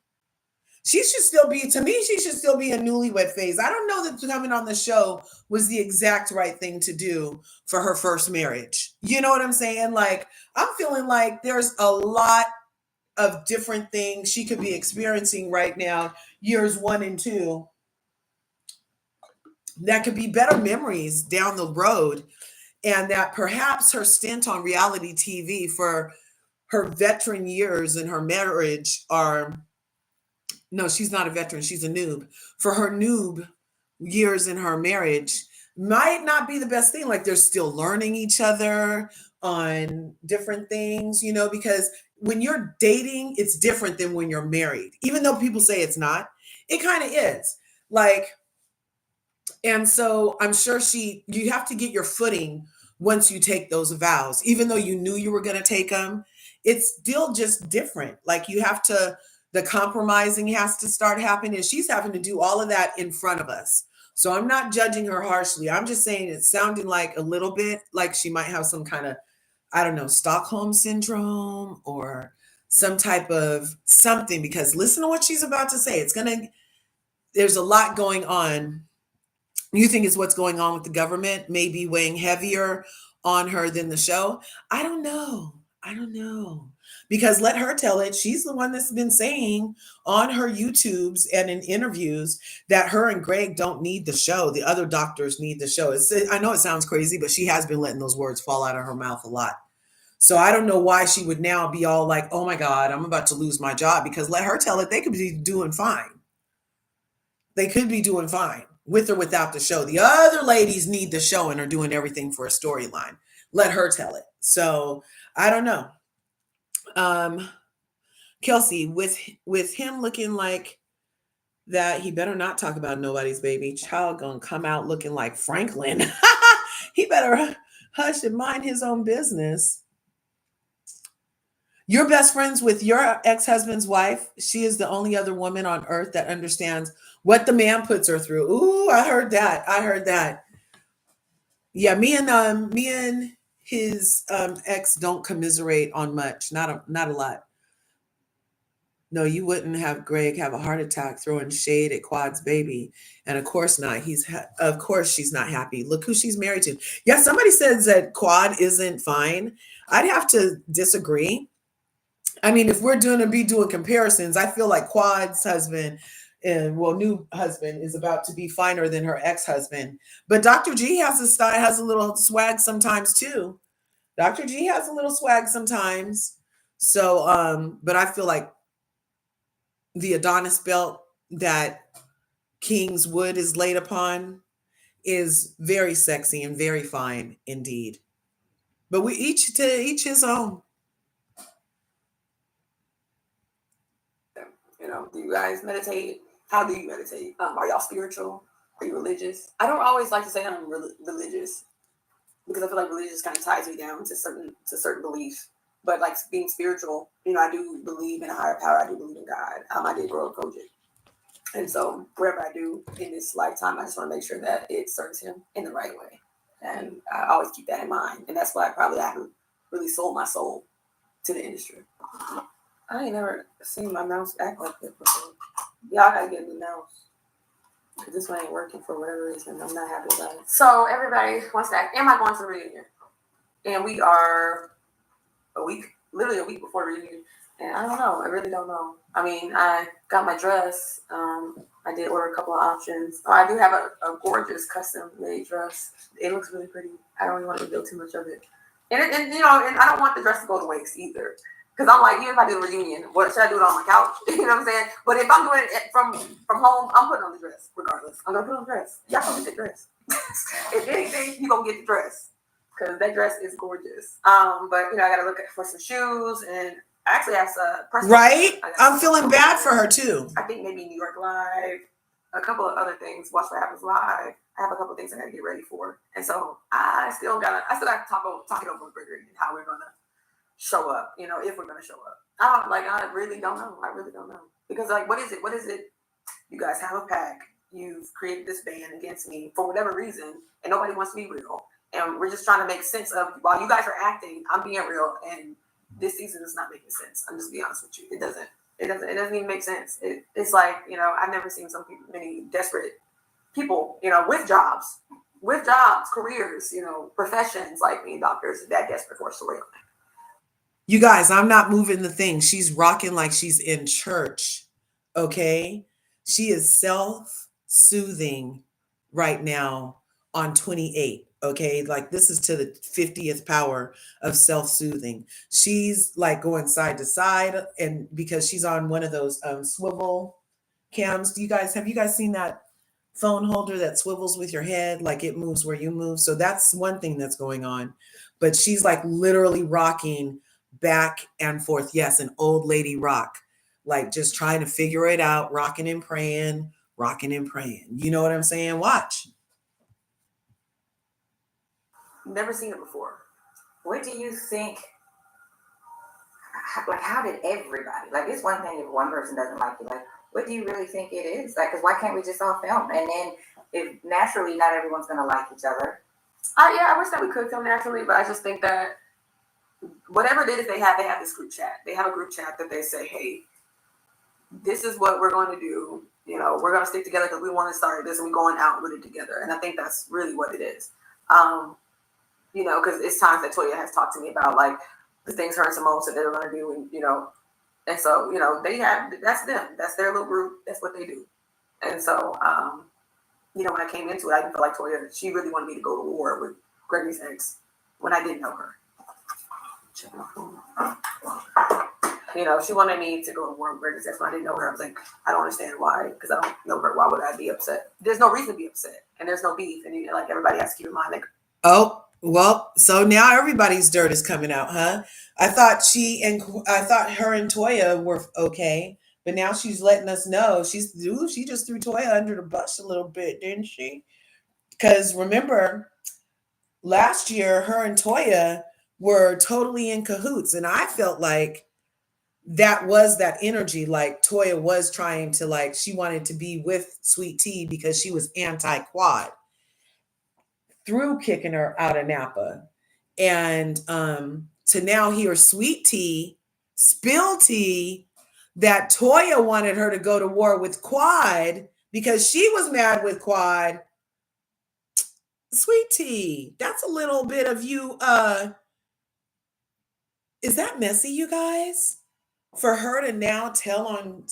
She should still be, to me, she should still be a newlywed phase. I don't know that coming on the show was the exact right thing to do for her first marriage. You know what I'm saying? I'm feeling there's a lot of different things she could be experiencing right now, years 1 and 2, that could be better memories down the road. And that perhaps her stint on reality TV for her veteran years in her marriage are, no, she's not a veteran, she's a noob. For her noob years in her marriage might not be the best thing. They're still learning each other on different things, because when you're dating, it's different than when you're married. Even though people say it's not, it kind of is. And so I'm sure you have to get your footing once you take those vows, even though you knew you were going to take them, it's still just different. You have to, the compromising has to start happening. And she's having to do all of that in front of us. So I'm not judging her harshly. I'm just saying it's sounding a little bit like she might have some kind of, I don't know, Stockholm syndrome or some type of something, because listen to what she's about to say. There's a lot going on You think it's what's going on with the government maybe weighing heavier on her than the show? I don't know. I don't know. Because let her tell it. She's the one that's been saying on her YouTubes and in interviews that her and Greg don't need the show. The other doctors need the show. I know it sounds crazy, but she has been letting those words fall out of her mouth a lot. So I don't know why she would now be all like, oh my God, I'm about to lose my job, because let her tell it. They could be doing fine. They could be doing fine with or without the show. The other ladies need the show and are doing everything for a storyline. Let her tell it. So I don't know. Kelsey, with him looking like that, he better not talk about nobody's baby. Child gonna come out looking like Franklin. He better hush and mind his own business. You're best friends with your ex-husband's wife. She is the only other woman on earth that understands what the man puts her through. Ooh, I heard that. I heard that. Yeah, me and his ex don't commiserate on much. Not a lot. No, you wouldn't have Greg have a heart attack throwing shade at Quad's baby, and of course not. Of course she's not happy. Look who she's married to. Yeah, somebody says that Quad isn't fine. I'd have to disagree. I mean, if we're doing comparisons, I feel like Quad's husband and new husband is about to be finer than her ex-husband. But Dr. G has a little swag sometimes too. Dr. G has a little swag sometimes. So, but I feel like the Adonis belt that King's Wood is laid upon is very sexy and very fine indeed. But we each his own. Do you guys meditate? How do you meditate? Are y'all spiritual? Are you religious? I don't always like to say I'm religious, because I feel like religious kind of ties me down to certain beliefs. But like being spiritual, I do believe in a higher power. I do believe in God. I did grow a project, and so whatever I do in this lifetime, I just want to make sure that it serves Him in the right way, and I always keep that in mind. And that's why I haven't really sold my soul to the industry. I ain't never seen my mouse act like this before. Y'all gotta get a new mouse. Because this one ain't working for whatever reason. I'm not happy about it. So everybody wants to ask, am I going to the reunion? And we are literally a week before the reunion. And I don't know. I really don't know. I mean, I got my dress. I did order a couple of options. I do have a gorgeous custom made dress. It looks really pretty. I don't really want to reveal too much of it. And I don't want the dress to go to waste either. Because I'm like, even if I do a reunion, what should I do it on my couch? You know what I'm saying? But if I'm doing it from home, I'm putting on the dress regardless. I'm gonna put on the dress. Y'all gonna get the dress. If anything, you gonna get the dress, because that dress is gorgeous. But I gotta look for some shoes, and I actually have some. Right? I'm feeling bad for her too. I think maybe New York Live, a couple of other things. Watch What Happens Live. I have a couple of things I gotta get ready for, and so I still gotta talk it over with Gregory and how we're gonna show up, if we're going to show up. I really don't know. I really don't know. Because, what is it? You guys have a pack. You've created this band against me for whatever reason, and nobody wants to be real. And we're just trying to make sense of, while you guys are acting, I'm being real, and this season is not making sense. I'm just being honest with you. It doesn't even make sense. It's like, I've never seen many desperate people, with jobs, careers, professions like me, doctors, that desperate for a story on that. You guys, I'm not moving the thing. She's rocking like she's in church. Okay? She is self-soothing right now on 28. Okay? Like, this is to the 50th power of self-soothing. She's like going side to side, and because she's on one of those swivel cams. Have you guys seen that phone holder that swivels with your head? Like, it moves where you move. So that's one thing that's going on. But she's like literally rocking back and forth. Yes, an old lady rock, like just trying to figure it out, rocking and praying. You know what I'm saying? Watch. Never seen it before. What do you think? How did everybody? It's one thing if one person doesn't like you. What do you really think it is? Because why can't we just all film? And then, if naturally not everyone's gonna like each other. I wish that we could film naturally, but I just think that whatever it is they have this group chat. They have a group chat that they say, hey, this is what we're going to do. You know, we're gonna stick together because we want to start this and we're going out with it together. And I think that's really what it is. You know, because it's times that Toya has talked to me about like the things her and Simone said they were gonna do, and you know, and so you know that's them, that's their little group, that's what they do. And so you know, when I came into it, I didn't feel like Toya, she really wanted me to go to war with Gregory's ex when I didn't know her. You know, she wanted me to go to war with Gregory's ex when I didn't know her. I was like, I don't understand why, because I don't know her. Why would I be upset? There's no reason to be upset, and there's no beef, and you know, like everybody has to keep in mind, like, Oh, well, so now everybody's dirt is coming out, huh? I thought her and Toya were okay, but now she's letting us know she just threw Toya under the bus a little bit, didn't she? Because remember, last year her and Toya were totally in cahoots, and I felt like that was that energy. Like Toya was trying to like she wanted to be with Sweet Tea because she was anti-quad through kicking her out of Napa. And to now hear Sweet Tea spill tea that Toya wanted her to go to war with Quad because she was mad with Quad. Sweet Tea, that's a little bit of you. Is that messy, you guys? For her to now tell on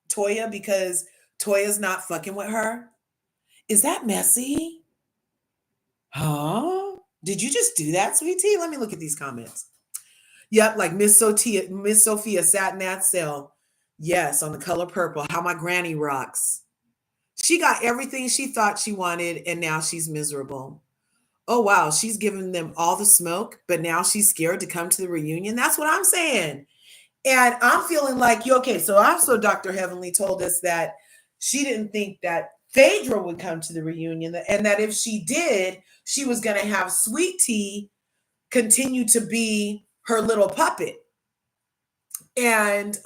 Toya because Toya's not fucking with her? Is that messy? Huh? Did you just do that, Sweet Tea? Let me look at these comments. Yep, like Miss Sophia sat in that cell. Yes, on the color purple. How my granny rocks. She got everything she thought she wanted, and now she's miserable. Oh wow, she's giving them all the smoke, but now she's scared to come to the reunion. That's what I'm saying. And I'm feeling like you okay. So also Dr. Heavenly told us that she didn't think that Phaedra would come to the reunion, and that if she did, she was going to have Sweet Tea continue to be her little puppet. And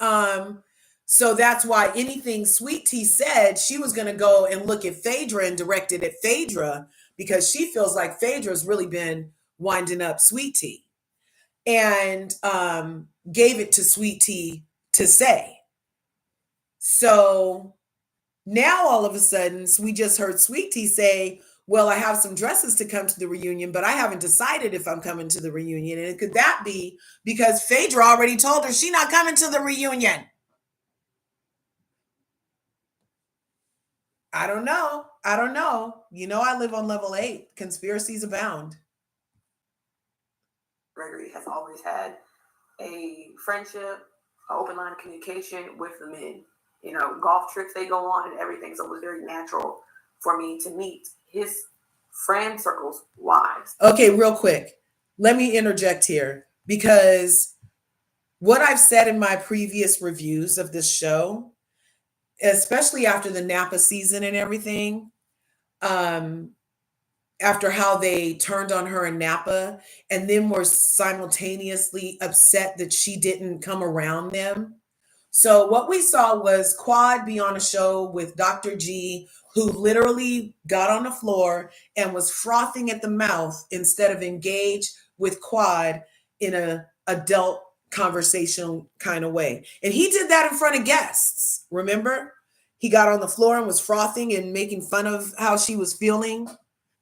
so that's why anything Sweet Tea said, she was going to go and look at Phaedra and direct it at Phaedra because she feels like Phaedra's really been winding up Sweet Tea, and gave it to Sweet Tea to say. So now all of a sudden, we just heard Sweet Tea say, well, I have some dresses to come to the reunion, but I haven't decided if I'm coming to the reunion. And could that be because Phaedra already told her she's not coming to the reunion? I don't know. I don't know. You know, I live on level 8. Conspiracies abound. Gregory has always had a friendship, an open line of communication with the men. You know, golf trips they go on and everything. So it was very natural for me to meet his friend circle's wives. Okay, real quick. Let me interject here because what I've said in my previous reviews of this show, especially after the Napa season and everything, after how they turned on her in Napa and then were simultaneously upset that she didn't come around them. So what we saw was Quad be on a show with Dr. G, who literally got on the floor and was frothing at the mouth instead of engage with Quad in a adult conversational kind of way. And he did that in front of guests. Remember? He got on the floor and was frothing and making fun of how she was feeling.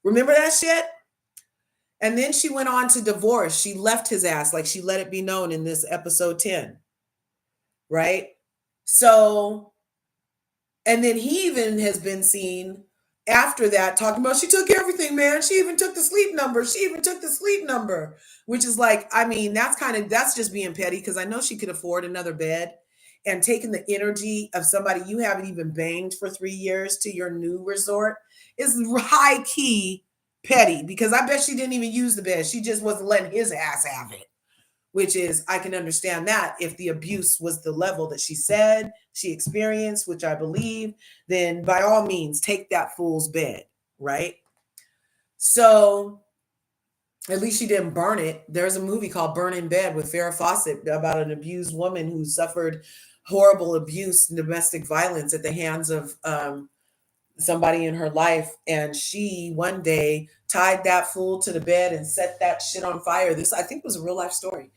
Remember that shit? And then she went on to divorce. She left his ass, like she let it be known in this episode 10. Right? So, and then he even has been seen after that talking about she took everything, man. She even took the sleep number. Which is like, I mean, that's just being petty because I know she could afford another bed, and taking the energy of somebody you haven't even banged for 3 years to your new resort is high key petty because I bet she didn't even use the bed. She just wasn't letting his ass have it. Which is, I can understand that if the abuse was the level that she said she experienced, which I believe, then by all means, take that fool's bed, right? So at least she didn't burn it. There's a movie called Burn in Bed with Farrah Fawcett about an abused woman who suffered horrible abuse and domestic violence at the hands of somebody in her life. And she one day tied that fool to the bed and set that shit on fire. This, I think, was a real life story.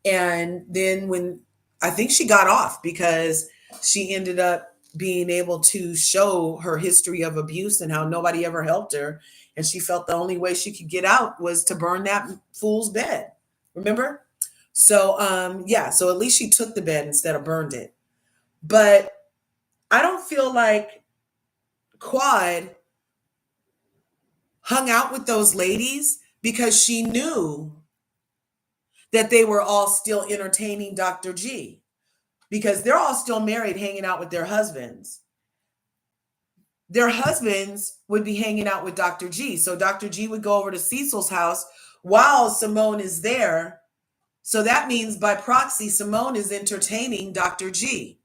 And then when I think she got off because she ended up being able to show her history of abuse and how nobody ever helped her. And she felt the only way she could get out was to burn that fool's bed. Remember? So, yeah, so at least she took the bed instead of burned it. But I don't feel like Quad hung out with those ladies because she knew that they were all still entertaining Dr. G, because they're all still married, hanging out with their husbands. Their husbands would be hanging out with Dr. G. So Dr. G would go over to Cecil's house while Simone is there. So that means by proxy, Simone is entertaining Dr. G.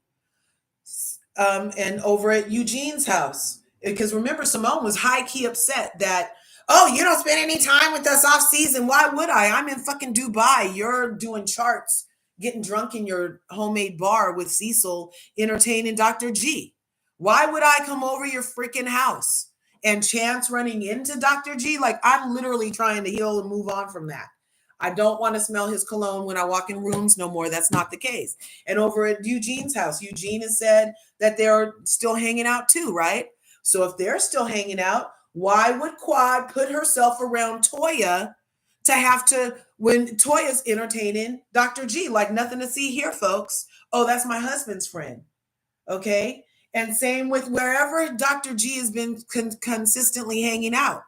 And over at Eugene's house. Because remember, Simone was high-key upset that, oh, you don't spend any time with us off season. Why would I? I'm in fucking Dubai. You're doing charts, getting drunk in your homemade bar with Cecil, entertaining Dr. G. Why would I come over your freaking house? And chance running into Dr. G? Like, I'm literally trying to heal and move on from that. I don't want to smell his cologne when I walk in rooms no more. That's not the case. And over at Eugene's house, Eugene has said that they're still hanging out too, right? So if they're still hanging out, why would Quad put herself around Toya to have to, when Toya's entertaining Dr. G? Like, nothing to see here, folks. Oh, that's my husband's friend. Okay. And same with wherever Dr. G has been consistently hanging out.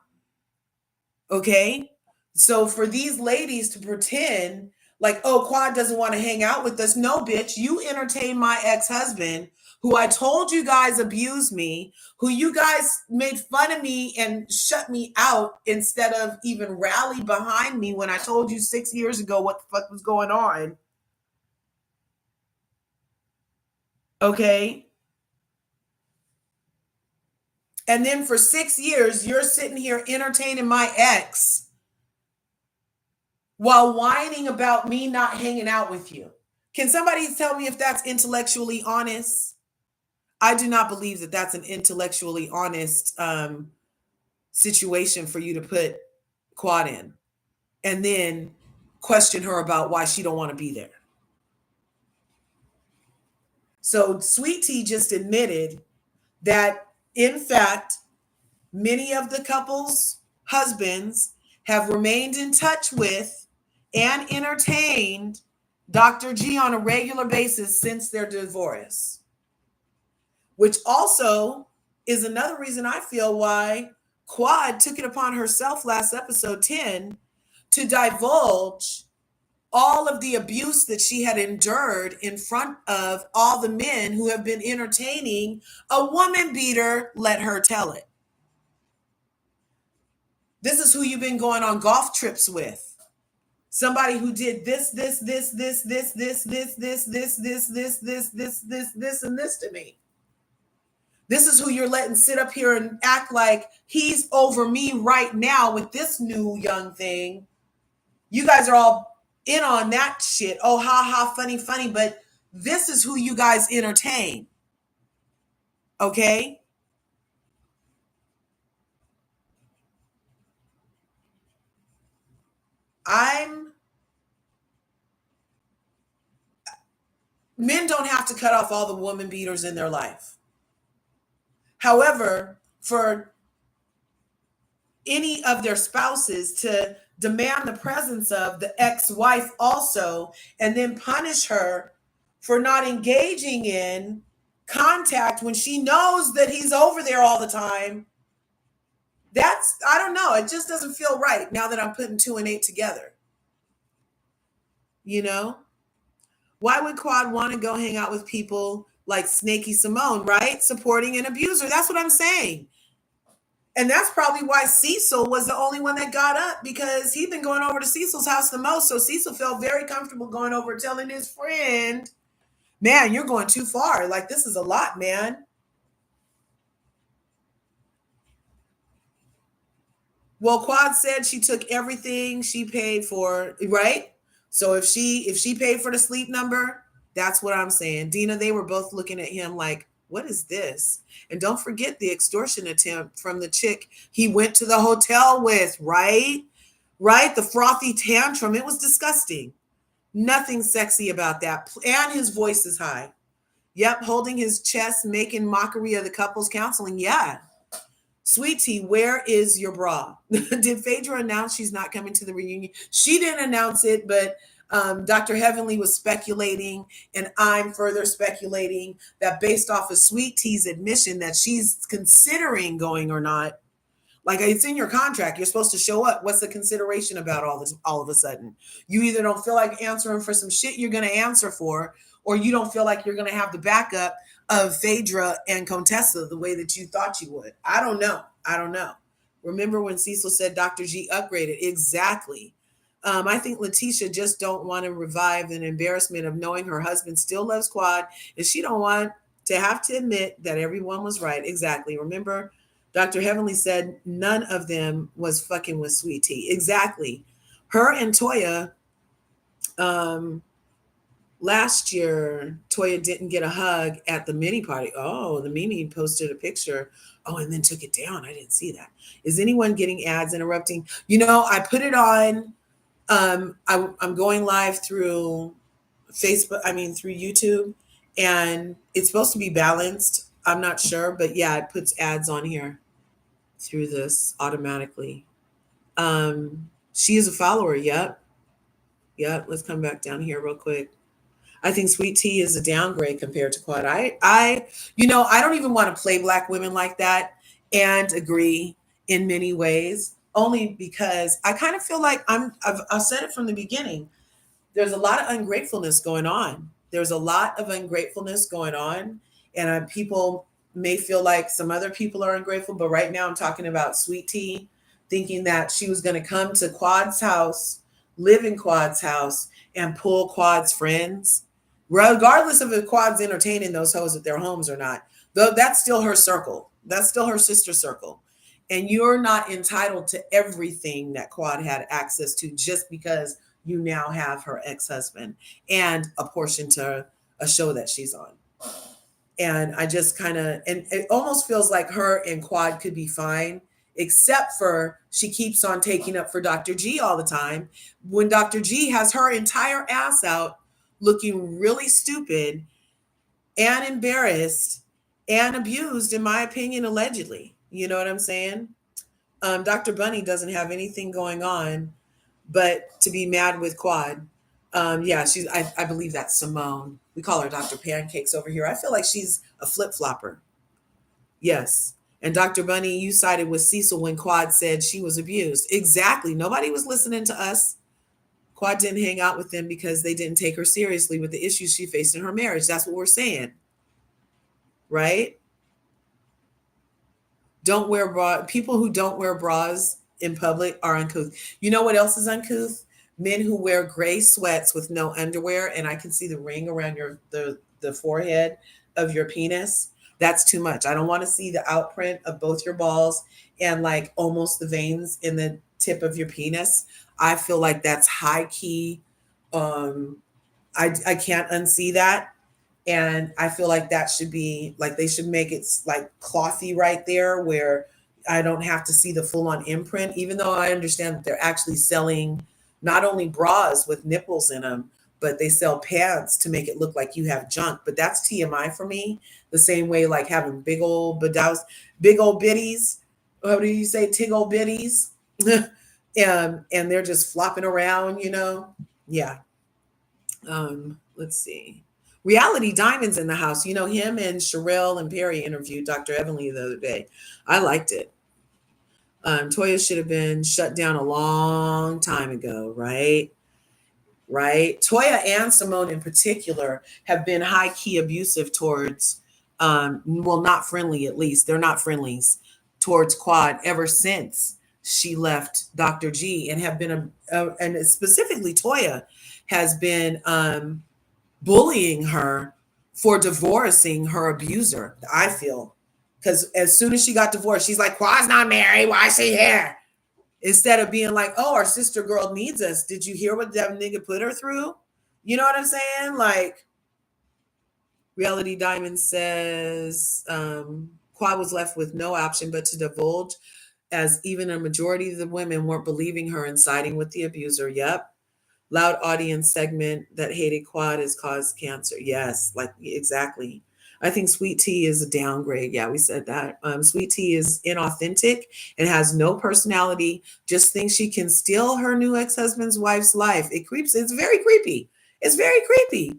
Okay. So for these ladies to pretend like, oh, Quad doesn't want to hang out with us. No, bitch, you entertain my ex-husband, who I told you guys abused me, who you guys made fun of me and shut me out instead of even rally behind me when I told you 6 years ago what the fuck was going on. Okay. And then for 6 years, you're sitting here entertaining my ex while whining about me not hanging out with you. Can somebody tell me if that's intellectually honest? I do not believe that that's an intellectually honest situation for you to put Quad in and then question her about why she don't want to be there. So Sweet Tea just admitted that, in fact, many of the couple's husbands have remained in touch with and entertained Dr. G on a regular basis since their divorce, which also is another reason I feel why Quad took it upon herself last episode 10 to divulge all of the abuse that she had endured in front of all the men who have been entertaining a woman beater. Let her tell it. This is who you've been going on golf trips with. Somebody who did this, and this to me. This is who you're letting sit up here and act like he's over me right now with this new young thing. You guys are all in on that shit. Oh, ha, ha, funny, funny. But this is who you guys entertain. Okay? Men don't have to cut off all the woman beaters in their life. However, for any of their spouses to demand the presence of the ex-wife also, and then punish her for not engaging in contact when she knows that he's over there all the time, that's, I don't know, it just doesn't feel right now that I'm putting 2 and 8 together. You know? Why would Quad want to go hang out with people like Snaky Simone, right? Supporting an abuser. That's what I'm saying. And that's probably why Cecil was the only one that got up, because he'd been going over to Cecil's house the most. So Cecil felt very comfortable going over telling his friend, man, you're going too far. Like, this is a lot, man. Well, Quad said she took everything she paid for, right? So if she paid for the sleep number, that's what I'm saying. Dina, they were both looking at him like, what is this? And don't forget the extortion attempt from the chick he went to the hotel with, right? Right? The frothy tantrum. It was disgusting. Nothing sexy about that. And his voice is high. Yep, holding his chest, making mockery of the couple's counseling. Yeah. Sweet Tea, where is your bra? Did Phaedra announce she's not coming to the reunion? She didn't announce it, but Dr. Heavenly was speculating, and I'm further speculating that based off of Sweet Tea's admission that she's considering going or not, like it's in your contract. You're supposed to show up. What's the consideration about all this all of a sudden? You either don't feel like answering for some shit you're going to answer for, or you don't feel like you're going to have the backup of Phaedra and Contessa the way that you thought you would. I don't know. I don't know. Remember when Cecil said Dr. G upgraded? Exactly. I think Letitia just don't want to revive an embarrassment of knowing her husband still loves Quad, and she don't want to have to admit that everyone was right. Exactly. Remember, Dr. Heavenly said none of them was fucking with Sweet Tea. Exactly. Her and Toya, last year, Toya didn't get a hug at the mini party. Oh, the Mimi posted a picture. Oh, and then took it down. I didn't see that. Is anyone getting ads interrupting? You know, I put it on. I'm going live through Facebook, through YouTube, and it's supposed to be balanced. I'm not sure, but yeah, it puts ads on here through this automatically. She is a follower. Yep. Let's come back down here real quick. I think Sweet Tea is a downgrade compared to Quad. I don't even want to play black women like that, and agree in many ways, only because I kind of feel like I've said it from the beginning. There's a lot of ungratefulness going on. And people may feel like some other people are ungrateful, but right now I'm talking about Sweet Tea, thinking that she was going to come to Quad's house, live in Quad's house, and pull Quad's friends, regardless of if Quad's entertaining those hoes at their homes or not. Though that's still her circle. That's still her sister circle. And you're not entitled to everything that Quad had access to just because you now have her ex-husband and a portion to a show that she's on. And I just kind of, and it almost feels like her and Quad could be fine, except for she keeps on taking up for Dr. G all the time, when Dr. G has her entire ass out looking really stupid and embarrassed and abused, in my opinion, allegedly. You know what I'm saying? Dr. Bunny doesn't have anything going on but to be mad with Quad. She's, I believe that's Simone. We call her Dr. Pancakes over here. I feel like she's a flip-flopper. Yes. And Dr. Bunny, you sided with Cecil when Quad said she was abused. Exactly. Nobody was listening to us. Quad didn't hang out with them because they didn't take her seriously with the issues she faced in her marriage. That's what we're saying. Right? Don't wear bra. People who don't wear bras in public are uncouth. You know what else is uncouth? Men who wear gray sweats with no underwear, and I can see the ring around the forehead of your penis. That's too much. I don't want to see the outprint of both your balls and like almost the veins in the tip of your penis. I feel like that's high key. I can't unsee that. And I feel like that should be like, they should make it like clothy right there where I don't have to see the full on imprint, even though I understand that they're actually selling not only bras with nipples in them, but they sell pants to make it look like you have junk. But that's TMI for me. The same way like having big old bitties. How do you say tiggle bitties? and they're just flopping around, you know? Yeah. Let's see. Reality Diamonds in the house. You know, him and Sherelle and Perry interviewed Dr. Evelyn the other day. I liked it. Toya should have been shut down a long time ago, right? Right. Toya and Simone in particular have been high key abusive towards, not friendly, at least. They're not friendlies towards Quad ever since she left Dr. G, and have been, and specifically Toya has been bullying her for divorcing her abuser, I feel. Because as soon as she got divorced, she's like, Quad's not married. Why is she here? Instead of being like, oh, our sister girl needs us. Did you hear what that nigga put her through? You know what I'm saying? Like, Reality Diamond says, Quad was left with no option but to divulge, as even a majority of the women weren't believing her and siding with the abuser. Yep. Loud audience segment that hated Quad has caused cancer. Yes, like exactly. I think Sweet Tea is a downgrade. Yeah, we said that. Sweet Tea is inauthentic and has no personality. Just thinks she can steal her new ex-husband's wife's life. It creeps. It's very creepy. It's very creepy.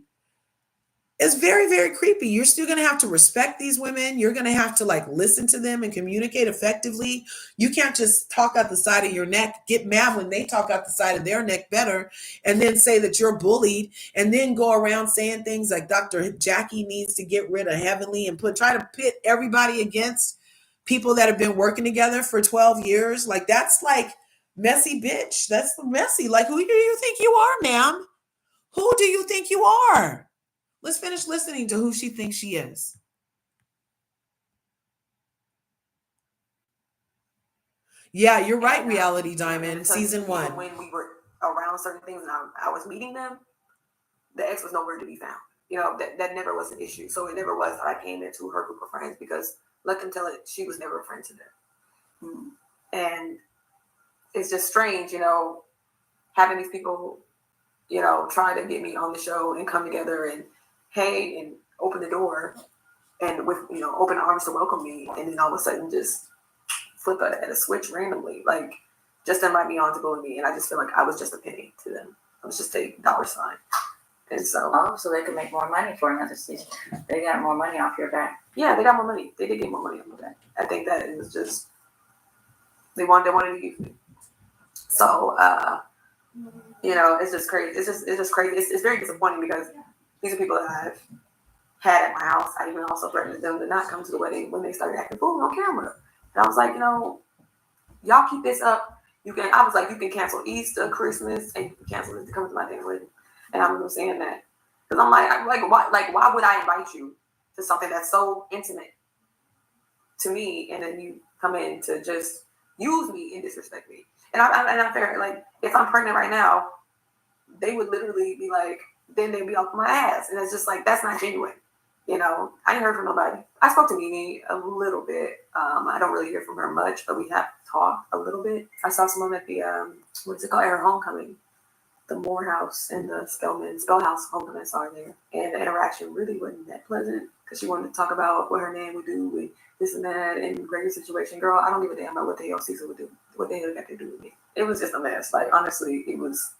It's very, very creepy. You're still going to have to respect these women. You're going to have to like listen to them and communicate effectively. You can't just talk out the side of your neck, get mad when they talk out the side of their neck better, and then say that you're bullied, and then go around saying things like Dr. Jackie needs to get rid of Heavenly and try to pit everybody against people that have been working together for 12 years. Like that's like messy bitch. That's messy. Like who do you think you are, ma'am? Who do you think you are? Let's finish listening to who she thinks she is. Yeah, you're right, And, Reality Diamond, season even 1. when we were around certain things and I was meeting them, the ex was nowhere to be found. That never was an issue. So it never was that I came into her group of friends because let them tell it, she was never a friend to them. Mm. And it's just strange, having these people, try to get me on the show and come together and hey and open the door and with open arms to welcome me, and then all of a sudden just flip at a switch randomly, like just invite me on to bully me, and I just feel like I was just a penny to them. I was just a dollar sign, and so so they could make more money for another season. They got more money off your back. Yeah, they got more money. They did get more money off my back. I think that it was just they wanted to use me. So it's just crazy. It's just crazy. It's very disappointing because these are people that I've had at my house. I even also threatened them to not come to the wedding when they started acting fool on camera. And I was like, y'all keep this up. You can cancel Easter, Christmas, and you can cancel this to come to my damn wedding. And I remember saying that because I'm like, why would I invite you to something that's so intimate to me, and then you come in to just use me and disrespect me? And I'm fair. Like, if I'm pregnant right now, they would literally be like, then they'd be off my ass, and it's just like that's not genuine. I ain't heard from nobody. I spoke to Mimi a little bit. I don't really hear from her much, but we have talked a little bit. I saw someone at the what's it called, at her homecoming, the Morehouse and the Spellhouse homecoming. I saw her there, and the interaction really wasn't that pleasant because she wanted to talk about what her name would do with this and that and greater situation. Girl, I don't give a damn about what the hell Caesar would do. What the hell got to do with me? It was just a mess. Like, honestly, it was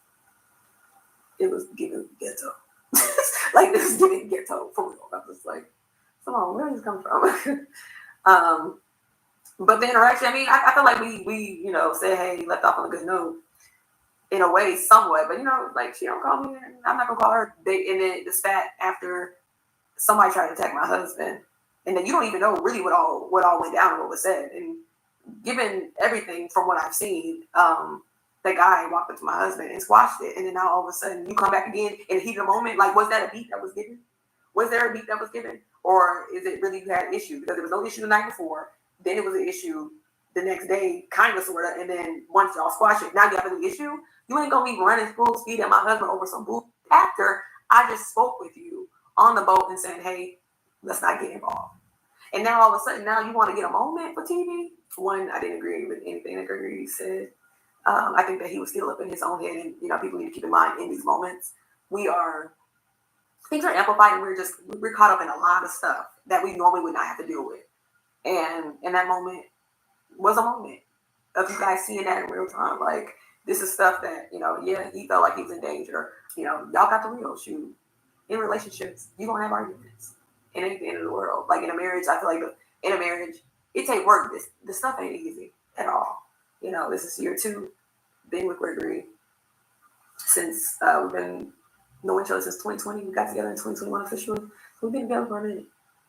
giving ghetto. Like, this is giving ghetto for real. I was like, come on, where did this come from? But the interaction, I mean, I feel like we said, hey, left off on a good note in a way, somewhat. But, like, she don't call me, and I'm not going to call her. And then the spat after somebody tried to attack my husband, and then you don't even know really what all went down and what was said. And given everything from what I've seen, the guy walked up to my husband and squashed it, and then now all of a sudden you come back again in a heat of the moment. Like, was that a beat that was given? Was there a beat that was given, or is it really you had an issue? Because there was no issue the night before, then it was an issue the next day, kind of, sort of, and then once y'all squash it, now you have a new issue. You ain't gonna be running full speed at my husband over some bull after I just spoke with you on the boat and said, hey, let's not get involved. And now all of a sudden, now you want to get a moment for TV? One, I didn't agree with anything that Gregory said. I think that he was still up in his own head, and people need to keep in mind in these moments, things are amplified, and we're caught up in a lot of stuff that we normally would not have to deal with. And in that moment was a moment of you guys seeing that in real time. Like, this is stuff that, he felt like he was in danger. Y'all got the real shoot. In relationships, you don't have arguments. It ain't the end of the world. Like, in a marriage, I feel like in a marriage, it take work. This stuff ain't easy at all. This is year 2, been with Gregory since we've been knowing each other since 2020. We got together in 2021 officially. So we've been together for a minute.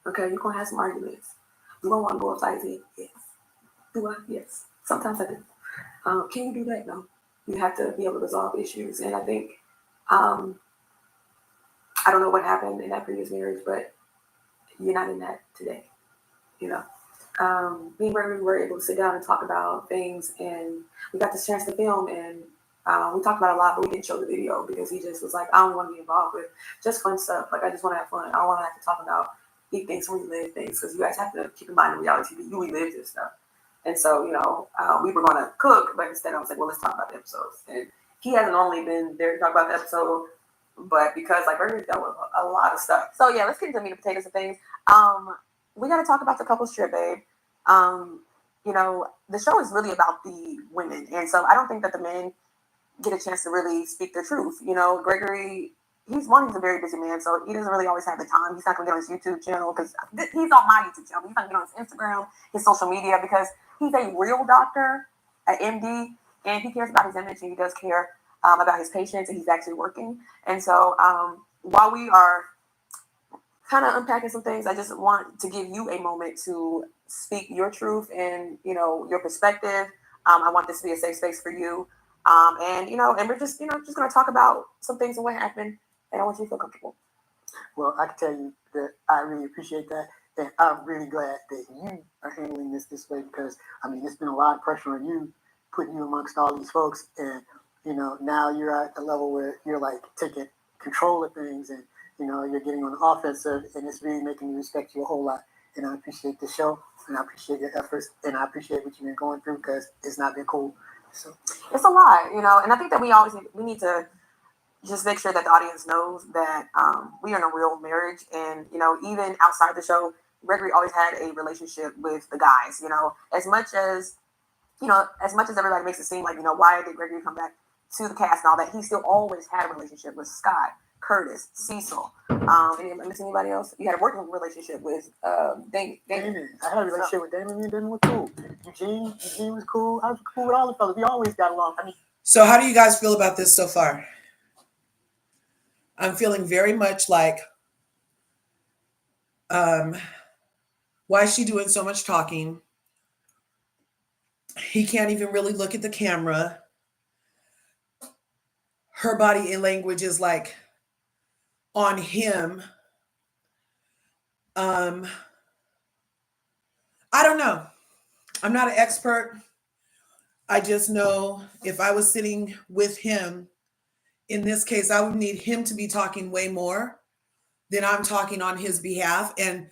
Okay, you're gonna have some arguments. You don't want to go upside his head? Yes. Do I? Yes. Sometimes I do. Can you do that? No. You have to be able to resolve issues. And I think, I don't know what happened in that previous marriage, but you're not in that today. Me and Gregory were able to sit down and talk about things, and we got this chance to film, and we talked about a lot, but we didn't show the video because he just was like, I don't want to be involved with just fun stuff. Like, I just want to have fun. I don't want to have to talk about deep things and relive things, because you guys have to keep in mind in reality that you relive this stuff. And so, we were going to cook, but instead I was like, well, let's talk about the episodes. And he hasn't only been there to talk about the episode. but because like Gregory's dealt with a lot of stuff. So yeah, let's get into the meat and potatoes of things. We got to talk about the couple strip, babe. You know, the show is really about the women, and so I don't think that the men get a chance to really speak their truth. You know, Gregory, he's a very busy man, so he doesn't really always have the time. He's not going to get on his YouTube channel because he's on my YouTube channel. He's not going to get on his Instagram, his social media, because he's a real doctor, an MD, and he cares about his image and he does care about his patients, and he's actually working. And so while we are kind of unpacking some things, I just want to give you a moment to speak your truth and, you know, your perspective. I want this to be a safe space for you. And, you know, and we're just, you know, just going to talk about some things and what happened. And I want you to feel comfortable. Well, I can tell you that I really appreciate that. And I'm really glad that you are handling this way because, I mean, it's been a lot of pressure on you, putting you amongst all these folks. And, you know, now you're at the level where you're like taking control of things and, you know, you're getting on the offensive and it's really making me respect you a whole lot. And I appreciate the show and I appreciate your efforts and I appreciate what you've been going through because it's not been cool. So it's a lot, you know, and I think that we need to just make sure that the audience knows that we are in a real marriage. And, you know, even outside the show, Gregory always had a relationship with the guys, you know, as much as everybody makes it seem like, you know, why did Gregory come back to the cast and all that, he still always had a relationship with Scott, Curtis, Cecil. Anybody else? You had a working relationship with Damon. I had a relationship with Damon. Me and Damon were cool. Eugene was cool. I was cool with all the fellas. We always got along. I mean, so how do you guys feel about this so far? I'm feeling very much like, why is she doing so much talking? He can't even really look at the camera. Her body language is like on him. I don't know. I'm not an expert. I just know if I was sitting with him, in this case, I would need him to be talking way more than I'm talking on his behalf. And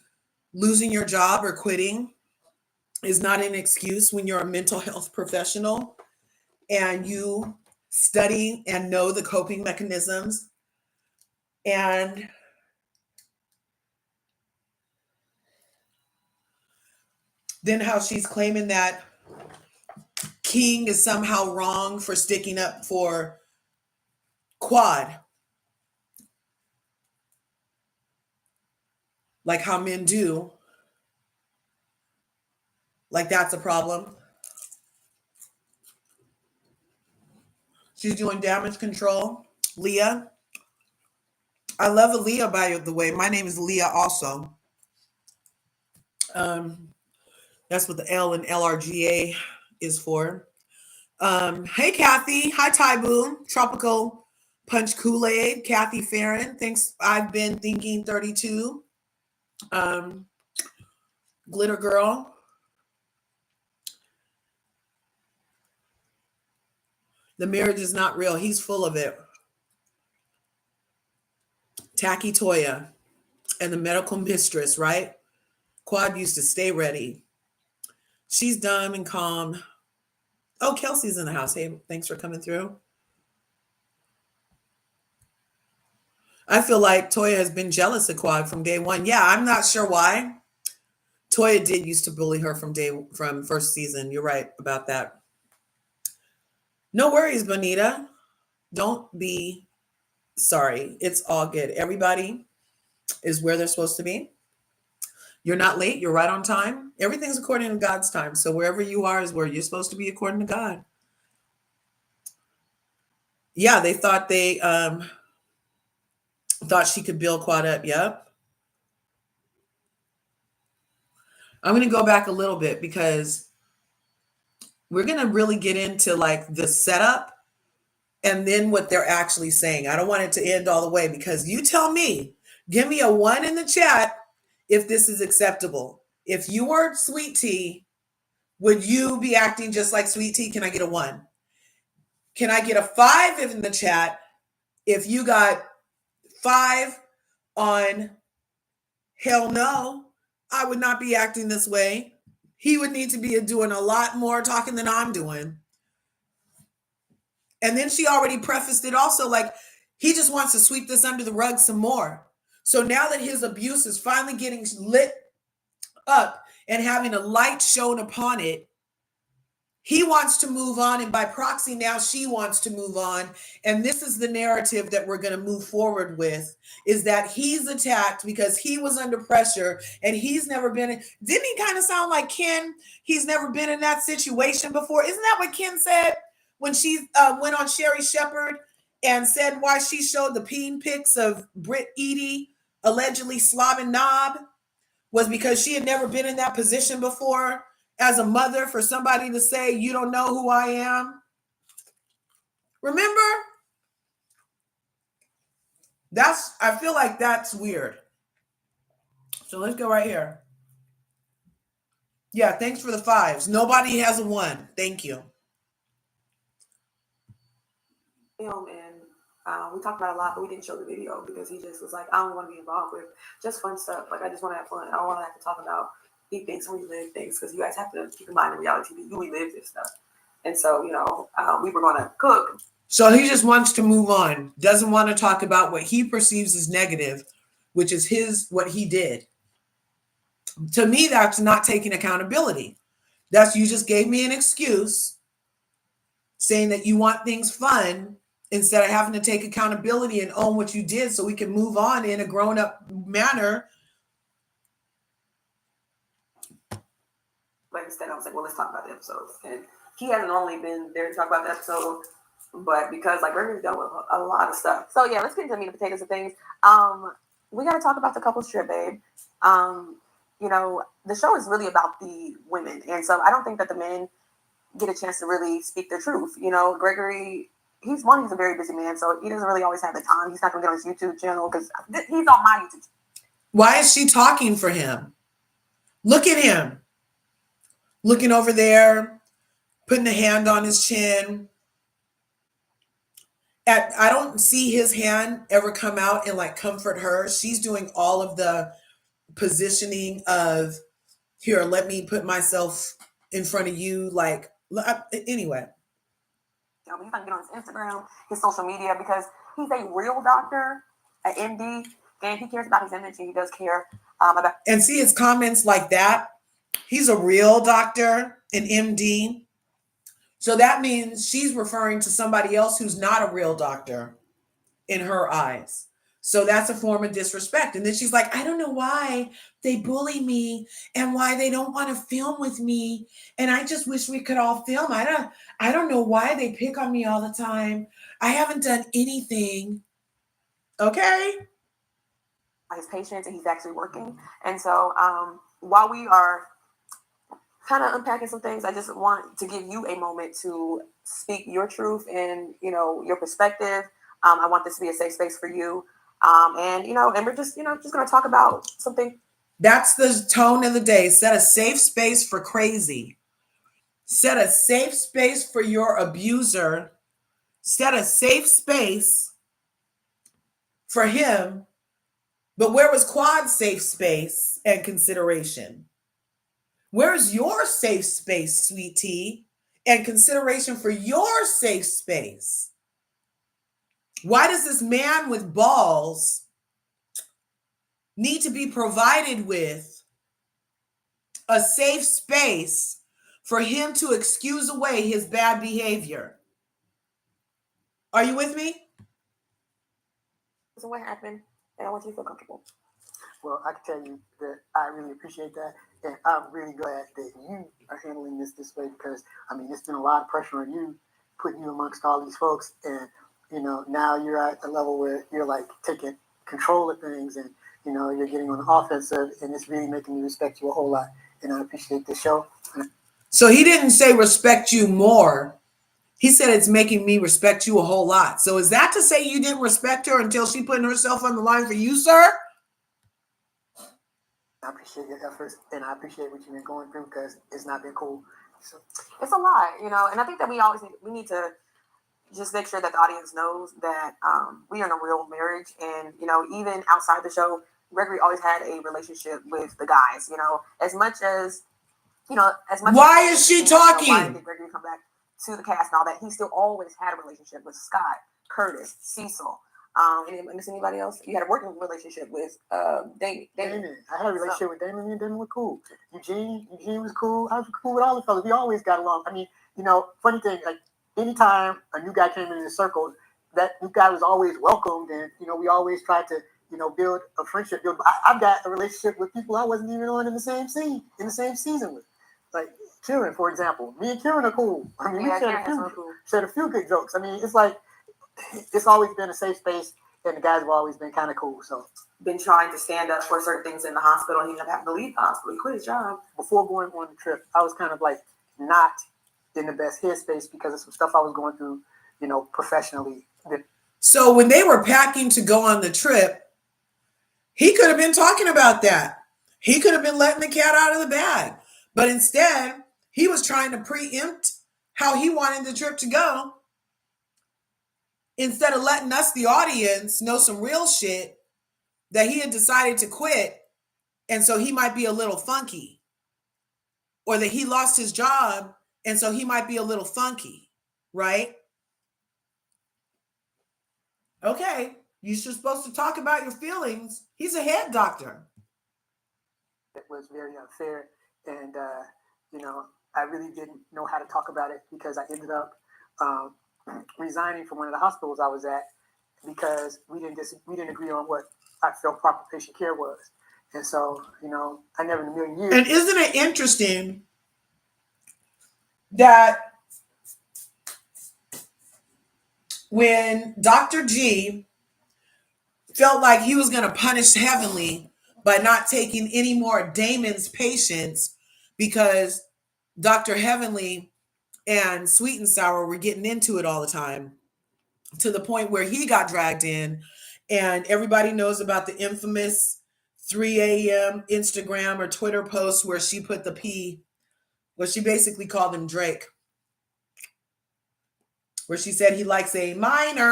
losing your job or quitting is not an excuse when you're a mental health professional and you study and know the coping mechanisms. And then how she's claiming that King is somehow wrong for sticking up for Quad. Like how men do. Like that's a problem. She's doing damage control. Leah. I love Aaliyah, by the way. My name is Leah also. That's what the L in LRGA is for. Hey, Kathy. Hi, Tyboon. Tropical Punch Kool-Aid. Kathy Farron. Thanks. I've been thinking 32. Glitter Girl. The marriage is not real. He's full of it. Tacky Toya and the medical mistress, right? Quad used to stay ready. She's dumb and calm. Oh, Kelsey's in the house. Hey, thanks for coming through. I feel like Toya has been jealous of Quad from day one. Yeah, I'm not sure why. Toya did used to bully her from first season. You're right about that. No worries, Bonita. Don't be sorry. It's all good. Everybody is where they're supposed to be. You're not late. You're right on time. Everything's according to God's time. So wherever you are is where you're supposed to be according to God. Yeah, they thought she could build Quad up. Yep. I'm going to go back a little bit because we're going to really get into like the setup and then what they're actually saying. I don't want it to end all the way because you tell me, give me a 1 in the chat if this is acceptable. If you were Sweet Tea, would you be acting just like Sweet Tea? Can I get a 1? Can I get a 5 in the chat if you got 5 on hell no, I would not be acting this way. He would need to be doing a lot more talking than I'm doing. And then she already prefaced it also like, He just wants to sweep this under the rug some more. So now that his abuse is finally getting lit up and having a light shown upon it, he wants to move on, and by proxy now she wants to move on. And this is the narrative that we're going to move forward with, is that he's attacked because he was under pressure and he's never been in. Didn't he kind of sound like Ken? He's never been in that situation before. Isn't that what Ken said when she went on Sherry Shepherd and said why she showed the peen pics of Britt Eady allegedly slobbing knob was because she had never been in that position before as a mother, for somebody to say, you don't know who I am? Remember? I feel like that's weird. So let's go right here. Yeah, thanks for the 5s. Nobody has a 1. Thank you. Film, and we talked about it a lot, but we didn't show the video because he just was like, I don't want to be involved with just fun stuff. Like, I just want to have fun. I don't want to have to talk about he thinks we live things, because you guys have to keep in mind in reality TV, we live this stuff. And so, we were going to cook. So he just wants to move on, doesn't want to talk about what he perceives as negative, which is what he did. To me, that's not taking accountability. That's, you just gave me an excuse saying that you want things fun instead of having to take accountability and own what you did so we can move on in a grown-up manner. But instead, I was like, well, let's talk about the episode. And he hasn't only been there to talk about the episode, but because Gregory's dealt with a lot of stuff. So yeah, let's get into meat and potatoes of things. We got to talk about the couples trip, babe. The show is really about the women, and so I don't think that the men get a chance to really speak their truth. Gregory, he's a very busy man, so he doesn't really always have the time. He's not going to get on his YouTube channel because he's on my YouTube. Why is she talking for him? Look at him. Looking over there, putting a hand on his chin. I don't see his hand ever come out and comfort her. She's doing all of the positioning of, here, let me put myself in front of you. Anyway. He's going to get on his Instagram, his social media, because he's a real doctor, an MD, and he cares about his image, and he does care about. And see his comments like that. He's a real doctor, an MD. So that means she's referring to somebody else who's not a real doctor in her eyes. So that's a form of disrespect. And then she's like, I don't know why they bully me and why they don't want to film with me. And I just wish we could all film. I don't know why they pick on me all the time. I haven't done anything. Okay. His patients, and he's actually working. And so while we are kind of unpacking some things, I just want to give you a moment to speak your truth and, your perspective. I want this to be a safe space for you. And we're just going to talk about something. That's the tone of the day. Set a safe space for crazy. Set a safe space for your abuser. Set a safe space for him. But where was Quad's safe space and consideration? Where's your safe space, sweet tea, and consideration for your safe space? Why does this man with balls need to be provided with a safe space for him to excuse away his bad behavior? Are you with me? So what happened? And I want you to feel comfortable. Well, I can tell you that I really appreciate that. And I'm really glad that you are handling this way because, it's been a lot of pressure on you, putting you amongst all these folks. And, now you're at the level where you're taking control of things and, you're getting on the offensive, and it's really making me respect you a whole lot. And I appreciate the show. So he didn't say respect you more. He said it's making me respect you a whole lot. So is that to say you didn't respect her until she put herself on the line for you, sir? I appreciate your efforts, and I appreciate what you've been going through because it's not been cool. So it's a lot, and I think that we need to just make sure that the audience knows that we are in a real marriage, and even outside the show, Gregory always had a relationship with the guys. As much as Why is she talking? Why did Gregory come back to the cast and all that? He still always had a relationship with Scott, Curtis, Cecil, Miss anybody else? You had a working relationship with Damon. I had a relationship with Damon. Me and Damon were cool. Eugene was cool. I was cool with all the fellas. We always got along. I mean, funny thing, like anytime a new guy came into the circle, that new guy was always welcomed, and we always tried to build a friendship. I've got a relationship with people I wasn't even on in the same season with, like Kieran, for example. Me and Kieran are cool. I mean, we shared a few good jokes. I mean, it's like it's always been a safe space, and the guys have always been kind of cool. So, been trying to stand up for certain things in the hospital, and he ended up having to leave the hospital. He quit his job. Before going on the trip, I was kind of like not in the best headspace because of some stuff I was going through, professionally. So when they were packing to go on the trip, he could have been talking about that. He could have been letting the cat out of the bag. But instead, he was trying to preempt how he wanted the trip to go. Instead of letting us, the audience, know some real shit that he had decided to quit. And so he might be a little funky. Or that he lost his job. And so he might be a little funky. Right? Okay. You're supposed to talk about your feelings. He's a head doctor. It was very unfair. And, I really didn't know how to talk about it because I ended up resigning from one of the hospitals I was at because we didn't agree on what I felt proper patient care was. And so, I never in a million years. And isn't it interesting that when Dr. G felt like he was going to punish Heavenly by not taking any more of Damon's patients because Dr. Heavenly and Sweet and Sour were getting into it all the time to the point where he got dragged in, and everybody knows about the infamous 3 a.m. Instagram or Twitter post where she put the P, where she basically called him Drake, where she said he likes a minor.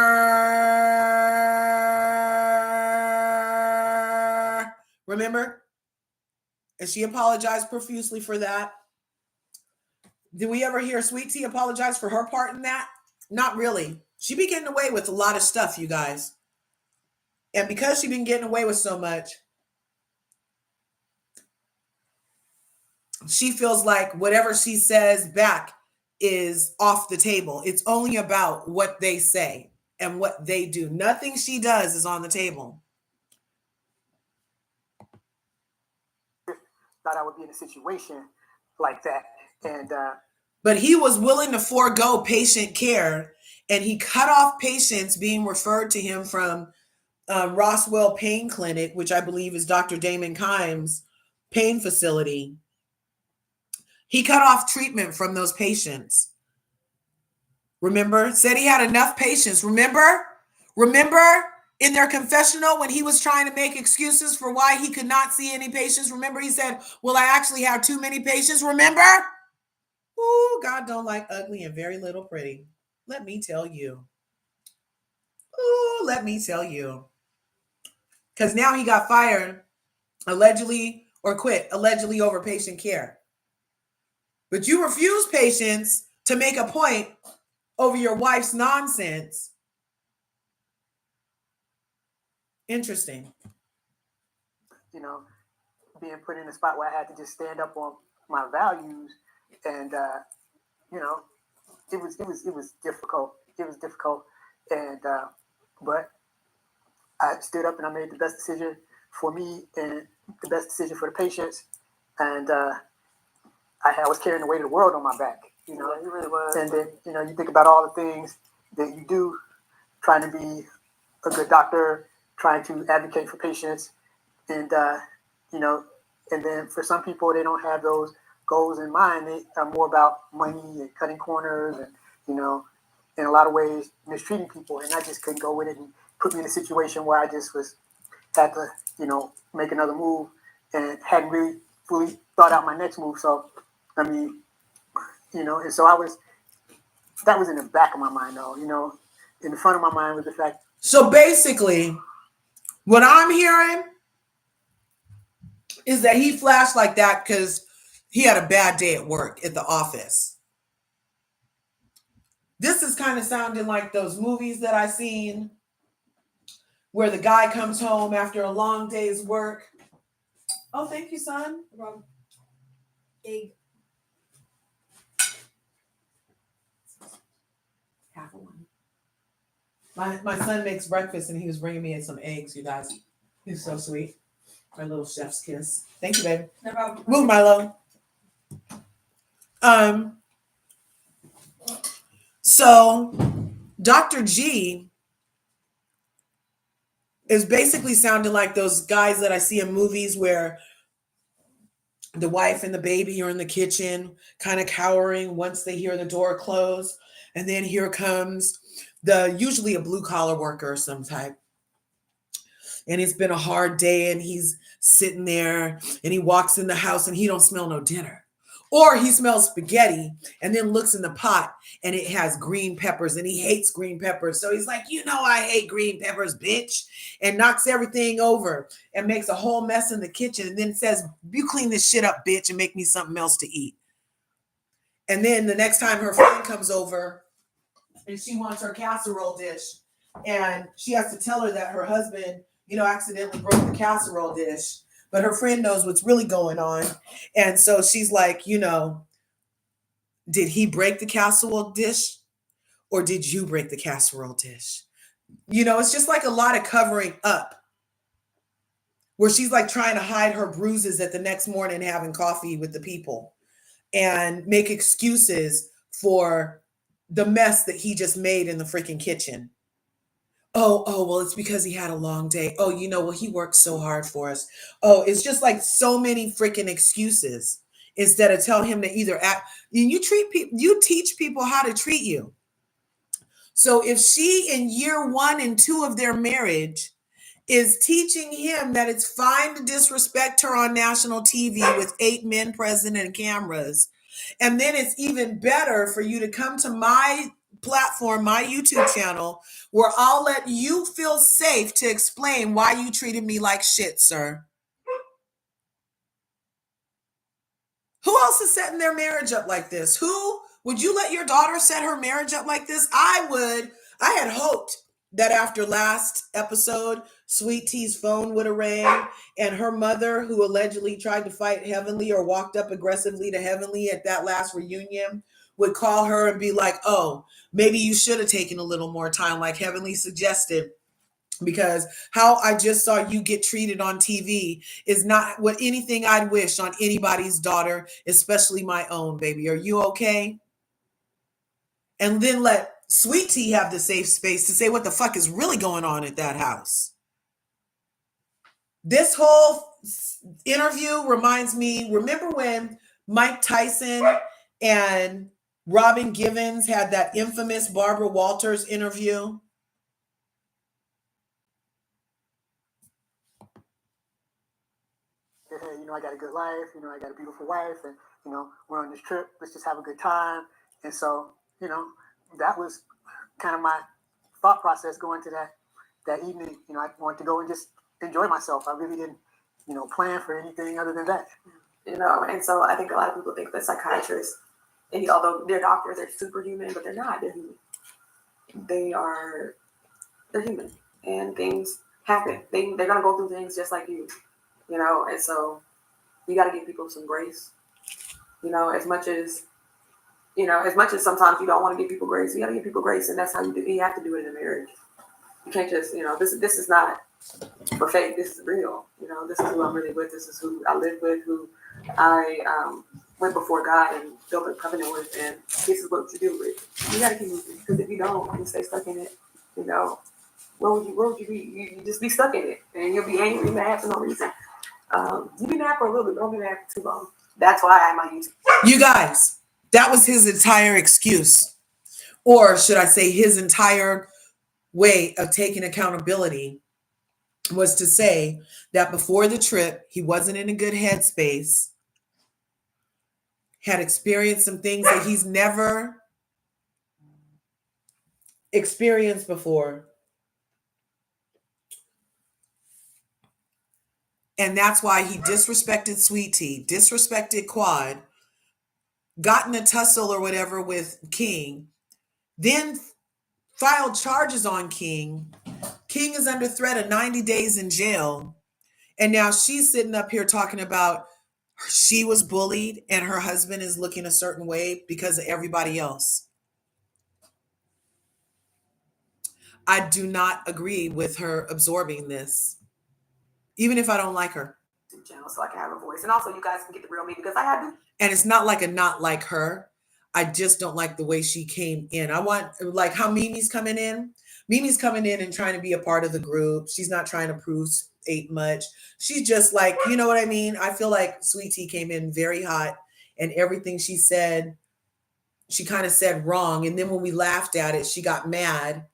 Remember? And she apologized profusely for that. Did we ever hear Sweet Tea apologize for her part in that? Not really. She be getting away with a lot of stuff, you guys. And because she been getting away with so much, she feels like whatever she says back is off the table. It's only about what they say and what they do. Nothing she does is on the table. Thought I would be in a situation like that. And but he was willing to forego patient care, and he cut off patients being referred to him from Roswell Pain Clinic, which I believe is Dr. Damon Kimes' pain facility. He cut off treatment from those patients. Remember? Said he had enough patients. Remember in their confessional when he was trying to make excuses for why he could not see any patients? Remember he said, well, I actually have too many patients. Remember? Ooh, God don't like ugly and very little pretty. Let me tell you. Ooh, let me tell you. Because now he got fired, allegedly, or quit, allegedly over patient care. But you refuse patients to make a point over your wife's nonsense. Interesting. Being put in a spot where I had to just stand up on my values, and it was difficult. It was difficult, and but I stood up and I made the best decision for me and the best decision for the patients, and I was carrying the weight of the world on my back. Yeah, he really was. And then you think about all the things that you do, trying to be a good doctor, trying to advocate for patients, and and then for some people they don't have those goals in mind. They are more about money and cutting corners, and in a lot of ways mistreating people. And I just couldn't go with it, and put me in a situation where I just had to make another move, and hadn't really fully thought out my next move. So I mean, and so that was in the back of my mind though. In the front of my mind was the fact. So basically, what I'm hearing is that he flashed like that because he had a bad day at work at the office. This is kind of sounding like those movies that I seen where the guy comes home after a long day's work. Oh, thank you, son. Egg. Half of one. My son makes breakfast and he was bringing me in some eggs, you guys. He's so sweet. My little chef's kiss. Thank you, baby. No problem. Move, Milo. So Dr. G is basically sounding like those guys that I see in movies where the wife and the baby are in the kitchen, kind of cowering once they hear the door close. And then here comes usually a blue collar worker of some type. And it's been a hard day and he's sitting there and he walks in the house and he don't smell no dinner. Or he smells spaghetti and then looks in the pot and it has green peppers and he hates green peppers. So he's like, I hate green peppers, bitch, and knocks everything over and makes a whole mess in the kitchen and then says, you clean this shit up, bitch, and make me something else to eat. And then the next time her friend comes over and she wants her casserole dish and she has to tell her that her husband, accidentally broke the casserole dish. But her friend knows what's really going on. And so she's like, did he break the casserole dish or did you break the casserole dish? It's just like a lot of covering up where she's like trying to hide her bruises at the next morning having coffee with the people and make excuses for the mess that he just made in the freaking kitchen. Oh, well, it's because he had a long day. Oh, he worked so hard for us. Oh, it's just like so many freaking excuses instead of telling him to either act. You teach people how to treat you. So if she in year 1 and 2 of their marriage is teaching him that it's fine to disrespect her on national TV with 8 men present and cameras, and then it's even better for you to come to my platform, my YouTube channel, where I'll let you feel safe to explain why you treated me like shit, sir. Who else is setting their marriage up like this? Who would you let your daughter set her marriage up like this? I would. I had hoped that after last episode, Sweet Tea's phone would have rang and her mother, who allegedly tried to fight Heavenly or walked up aggressively to Heavenly at that last reunion, would call her and be like, oh, maybe you should have taken a little more time like Heavenly suggested, because how I just saw you get treated on TV is not what anything I'd wish on anybody's daughter, especially my own, baby. Are you okay? And then let Sweet Tea have the safe space to say what the fuck is really going on at that house. This whole interview reminds me, remember when Mike Tyson and Robin Givens had that infamous Barbara Walters interview? Hey, I got a good life, I got a beautiful wife, and, we're on this trip, let's just have a good time. And so, that was kind of my thought process going to that evening. I wanted to go and just enjoy myself. I really didn't, plan for anything other than that. And so I think a lot of people think that psychiatrists, and although they're doctors, they're superhuman, but they're not. They're human. They're human, and things happen. They're gonna go through things just like you, And so you got to give people some grace. As much as sometimes you don't want to give people grace, you got to give people grace, and that's how you do. You have to do it in a marriage. You can't just, this is not for fake. This is real. This is who I'm really with. This is who I live with. Who I went before God and built a covenant with, and this is what you do with. You got to keep moving, because if you don't, you stay stuck in it. Where would you be? You just be stuck in it, and you'll be angry, mad for no reason. You be mad for a little bit, but don't be mad for too long. That's why I have my YouTube. You guys, that was his entire excuse. Or should I say his entire way of taking accountability was to say that before the trip, he wasn't in a good headspace, had experienced some things that he's never experienced before. And that's why he disrespected Sweet Tea, disrespected Quad, got in a tussle or whatever with King, then filed charges on King. King is under threat of 90 days in jail. And now she's sitting up here talking about she was bullied and her husband is looking a certain way because of everybody else. I do not agree with her absorbing this, even if I don't like her. Channel so I can have a voice, and also you guys can get the real me because I have to. And it's not like a not like her. I just don't like the way she came in. I want like how Mimi's coming in. Mimi's coming in and trying to be a part of the group. She's not trying to prove ain't much. She's just like, you know what I mean? I feel like Sweet Tea came in very hot and everything she said, she kind of said wrong. And then when we laughed at it, she got mad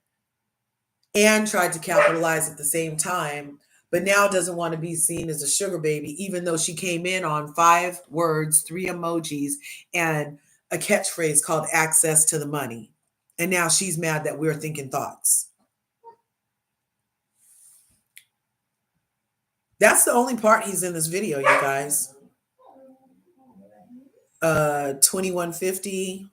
and tried to capitalize at the same time, but now doesn't want to be seen as a sugar baby, even though she came in on 5 words, 3 emojis, and a catchphrase called access to the money. And now she's mad that we're thinking thoughts. That's the only part he's in this video, you guys. 2150.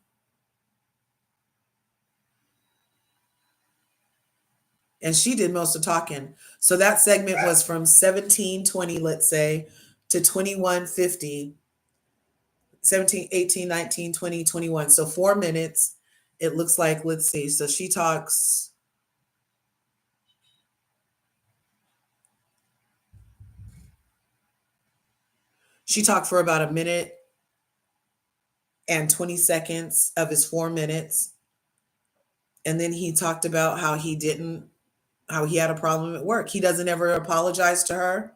And she did most of talking. So that segment was from 1720, let's say, to 2150. 17, 18, 19, 20, 21. So 4 minutes. It looks like, let's see. So she talks. She talked for about 1 minute and 20 seconds of his 4 minutes. And then he talked about how he had a problem at work. He doesn't ever apologize to her.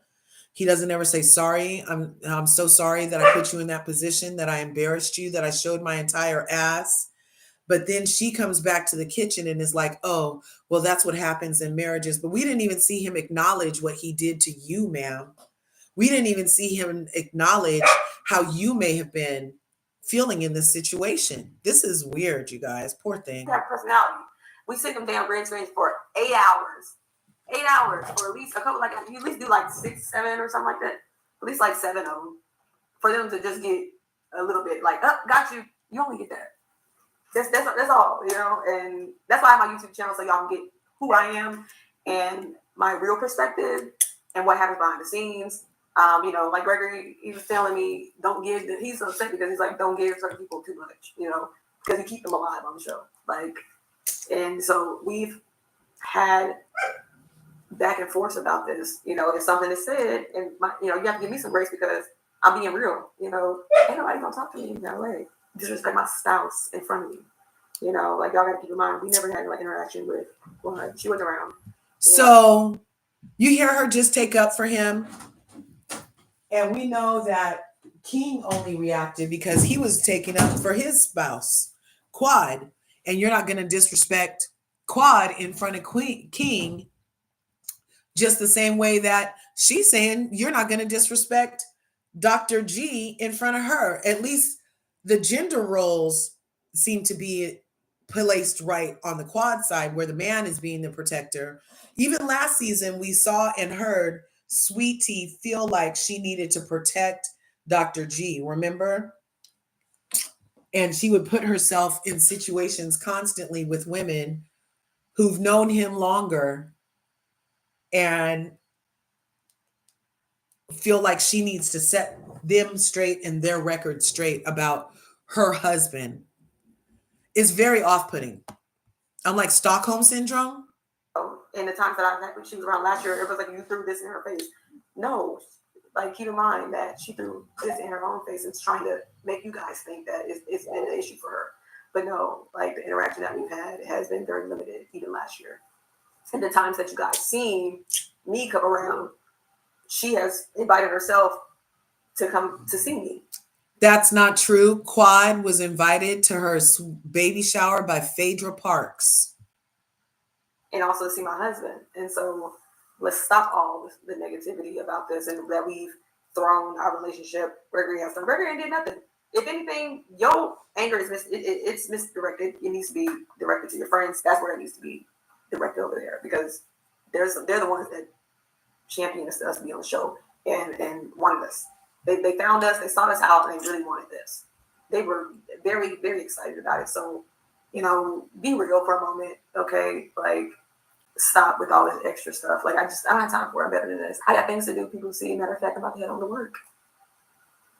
He doesn't ever say, sorry, I'm so sorry that I put you in that position, that I embarrassed you, that I showed my entire ass. But then she comes back to the kitchen and is like, oh, well, that's what happens in marriages. But we didn't even see him acknowledge what he did to you, ma'am. We didn't even see him acknowledge how you may have been feeling in this situation. This is weird, you guys. Poor thing. That personality. We sit them down green screens for 8 hours. 8 hours, or at least a couple, like you at least do like 6, 7 or something like that. At least like 7 of them. For them to just get a little bit like, oh, got you. You only get that. That's all, you know, and that's why I have my YouTube channel so y'all can get who I am and my real perspective and what happens behind the scenes. You know, like Gregory, he was telling me, he's upset because he's like, don't give certain people too much, you know, because he keep them alive on the show. Like, and so we've had back and forth about this, you know, if something is said, and you know, you have to give me some grace because I'm being real, you know, ain't nobody gonna talk to me in that way. Disrespect my spouse in front of me, you know, like y'all gotta keep in mind, we never had like interaction with, well, she wasn't around. So you hear her just take up for him. And we know that King only reacted because he was taking up for his spouse, Quad. And you're not going to disrespect Quad in front of King just the same way that she's saying you're not going to disrespect Dr. G in front of her. At least the gender roles seem to be placed right on the Quad side where the man is being the protector. Even last season, we saw and heard Sweet Tea feel like she needed to protect Dr. G, remember? And she would put herself in situations constantly with women who've known him longer and feel like she needs to set them straight and their record straight about her husband. It's very off-putting. I'm like Stockholm syndrome. In the times that I met when she was around last year, it was like you threw this in her face. No, like keep in mind that she threw this in her own face and trying to make you guys think that it's been an issue for her. But no, like the interaction that we've had has been very limited, even last year. And the times that you guys seen me come around, she has invited herself to come to see me. That's not true. Quad was invited to her baby shower by Phaedra Parks. And also to see my husband. And so let's stop all the negativity about this and that we've thrown our relationship. Gregory has done. Gregory did nothing. If anything, your anger is it's misdirected. It needs to be directed to your friends. That's where it needs to be directed over there because they're the ones that championed us to be on the show and wanted us. They found us. They sought us out, and they really wanted this. They were very, very excited about it. So, you know, be real for a moment, okay? Like, stop with all this extra stuff. Like I don't have time for it. I'm better than this. I got things to do. People see. Matter of fact, I'm about to head on to work.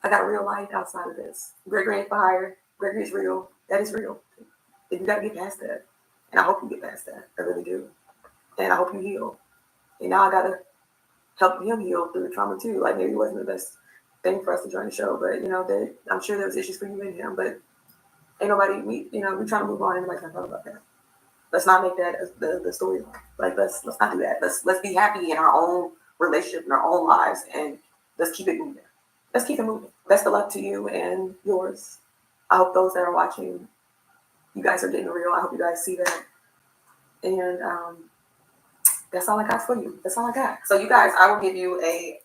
I got a real life outside of this. Gregory ain't for hire. Gregory's real. That is real. And you got to get past that. And I hope you get past that. I really do. And I hope you heal. And now I got to help him heal through the trauma too. Like maybe it wasn't the best thing for us to join the show, but I'm sure there was issues for you and him. But ain't nobody. We trying to move on. Anybody's not talking about that. Let's not make that the story. Like let's not do that. Let's be happy in our own relationship, in our own lives, and let's keep it moving. Let's keep it moving. Best of luck to you and yours. I hope those that are watching, you guys are getting real. I hope you guys see that. And that's all I got for you. That's all I got. So you guys, I will give you a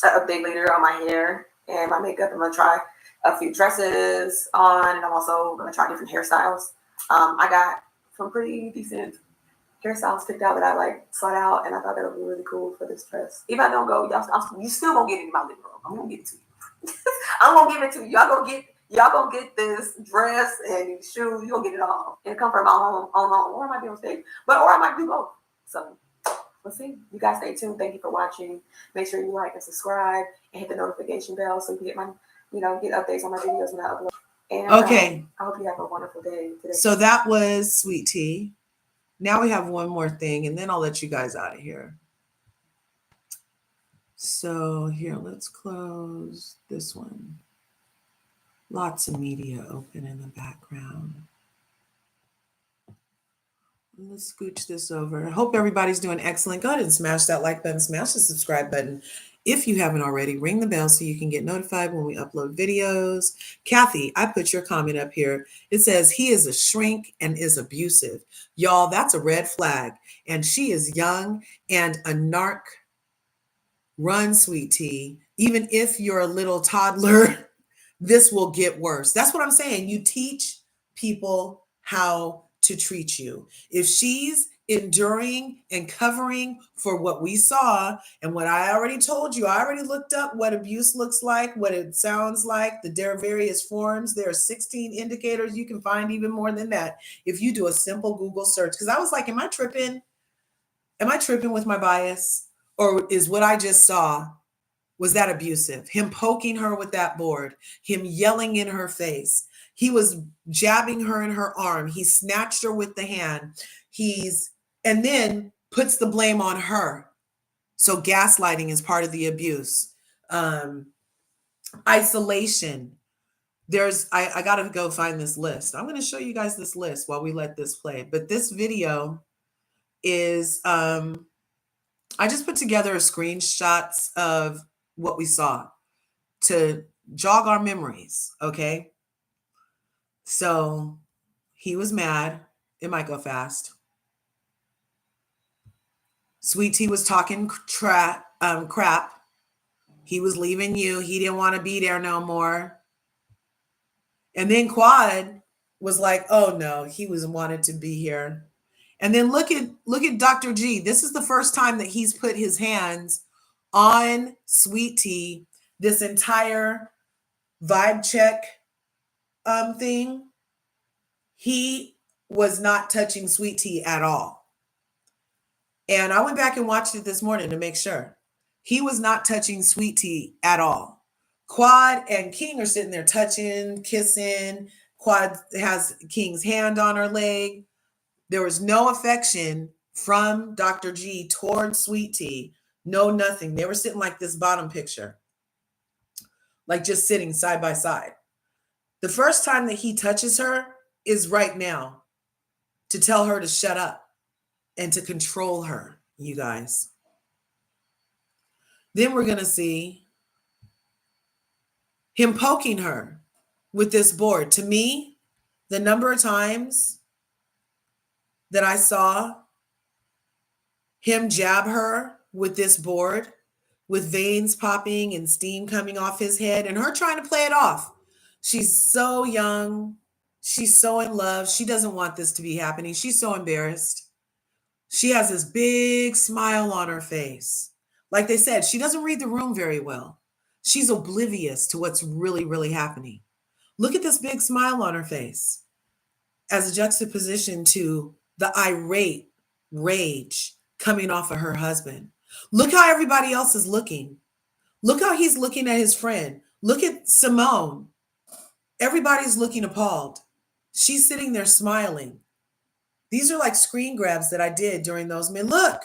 update later on my hair and my makeup. I'm gonna try a few dresses on, and I'm also gonna try different hairstyles. I got some pretty decent hairstyles picked out that I like sought out, and I thought that would be really cool for this dress. If I don't go, you still gonna get it in my living room. I'm gonna give it to you. I'm gonna give it to you. Y'all gonna get this dress and these shoes. You gonna get it all, and it come from my own home, or I might be on stage, or I might do both. So let's see. You guys stay tuned. Thank you for watching. Make sure you like and subscribe and hit the notification bell so you can get my get updates on my videos when I upload. And Okay. I hope you have a wonderful day today. So that was Sweet Tea. Now we have one more thing, and then I'll let you guys out of here. So here, let's close this one. Lots of media open in the background. Let's scooch this over. I hope everybody's doing excellent. Go ahead and smash that like button, smash the subscribe button. If you haven't already, ring the bell so you can get notified when we upload videos. Kathy, I put your comment up here. It says, he is a shrink and is abusive. Y'all, that's a red flag. And she is young and a narc. Run, Sweet Tea. Even if you're a little toddler, this will get worse. That's what I'm saying. You teach people how to treat you. If she's enduring and covering for what we saw and what I already told you, I already looked up what abuse looks like, what it sounds like, there are various forms. There are 16 indicators. You can find even more than that if you do a simple Google search. Because I was like, am I tripping? Am I tripping with my bias? Or is what I just saw, was that abusive? Him poking her with that board, him yelling in her face. He was jabbing her in her arm. He snatched her with the hand. And then puts the blame on her. So gaslighting is part of the abuse. Isolation. I got to go find this list. I'm going to show you guys this list while we let this play. But this video is, I just put together screenshots of what we saw to jog our memories, okay? So he was mad. It might go fast. Sweet Tea was talking crap. He was leaving you. He didn't want to be there no more. And then Quad was like, oh no, he wanted to be here. And then look at Dr. G. This is the first time that he's put his hands on Sweet Tea. This entire vibe check thing, he was not touching Sweet Tea at all. And I went back and watched it this morning to make sure. He was not touching Sweet Tea at all. Quad and King are sitting there touching, kissing. Quad has King's hand on her leg. There was no affection from Dr. G towards Sweet Tea. No, nothing. They were sitting like this bottom picture. Like just sitting side by side. The first time that he touches her is right now to tell her to shut up and to control her, you guys. Then we're going to see him poking her with this board. To me, the number of times that I saw him jab her with this board, with veins popping and steam coming off his head, and her trying to play it off. She's so young. She's so in love. She doesn't want this to be happening. She's so embarrassed. She has this big smile on her face. Like they said, she doesn't read the room very well. She's oblivious to what's really, really happening. Look at this big smile on her face as a juxtaposition to the irate rage coming off of her husband. Look how everybody else is looking. Look how he's looking at his friend. Look at Simone. Everybody's looking appalled. She's sitting there smiling. These are like screen grabs that I did during those men. Look.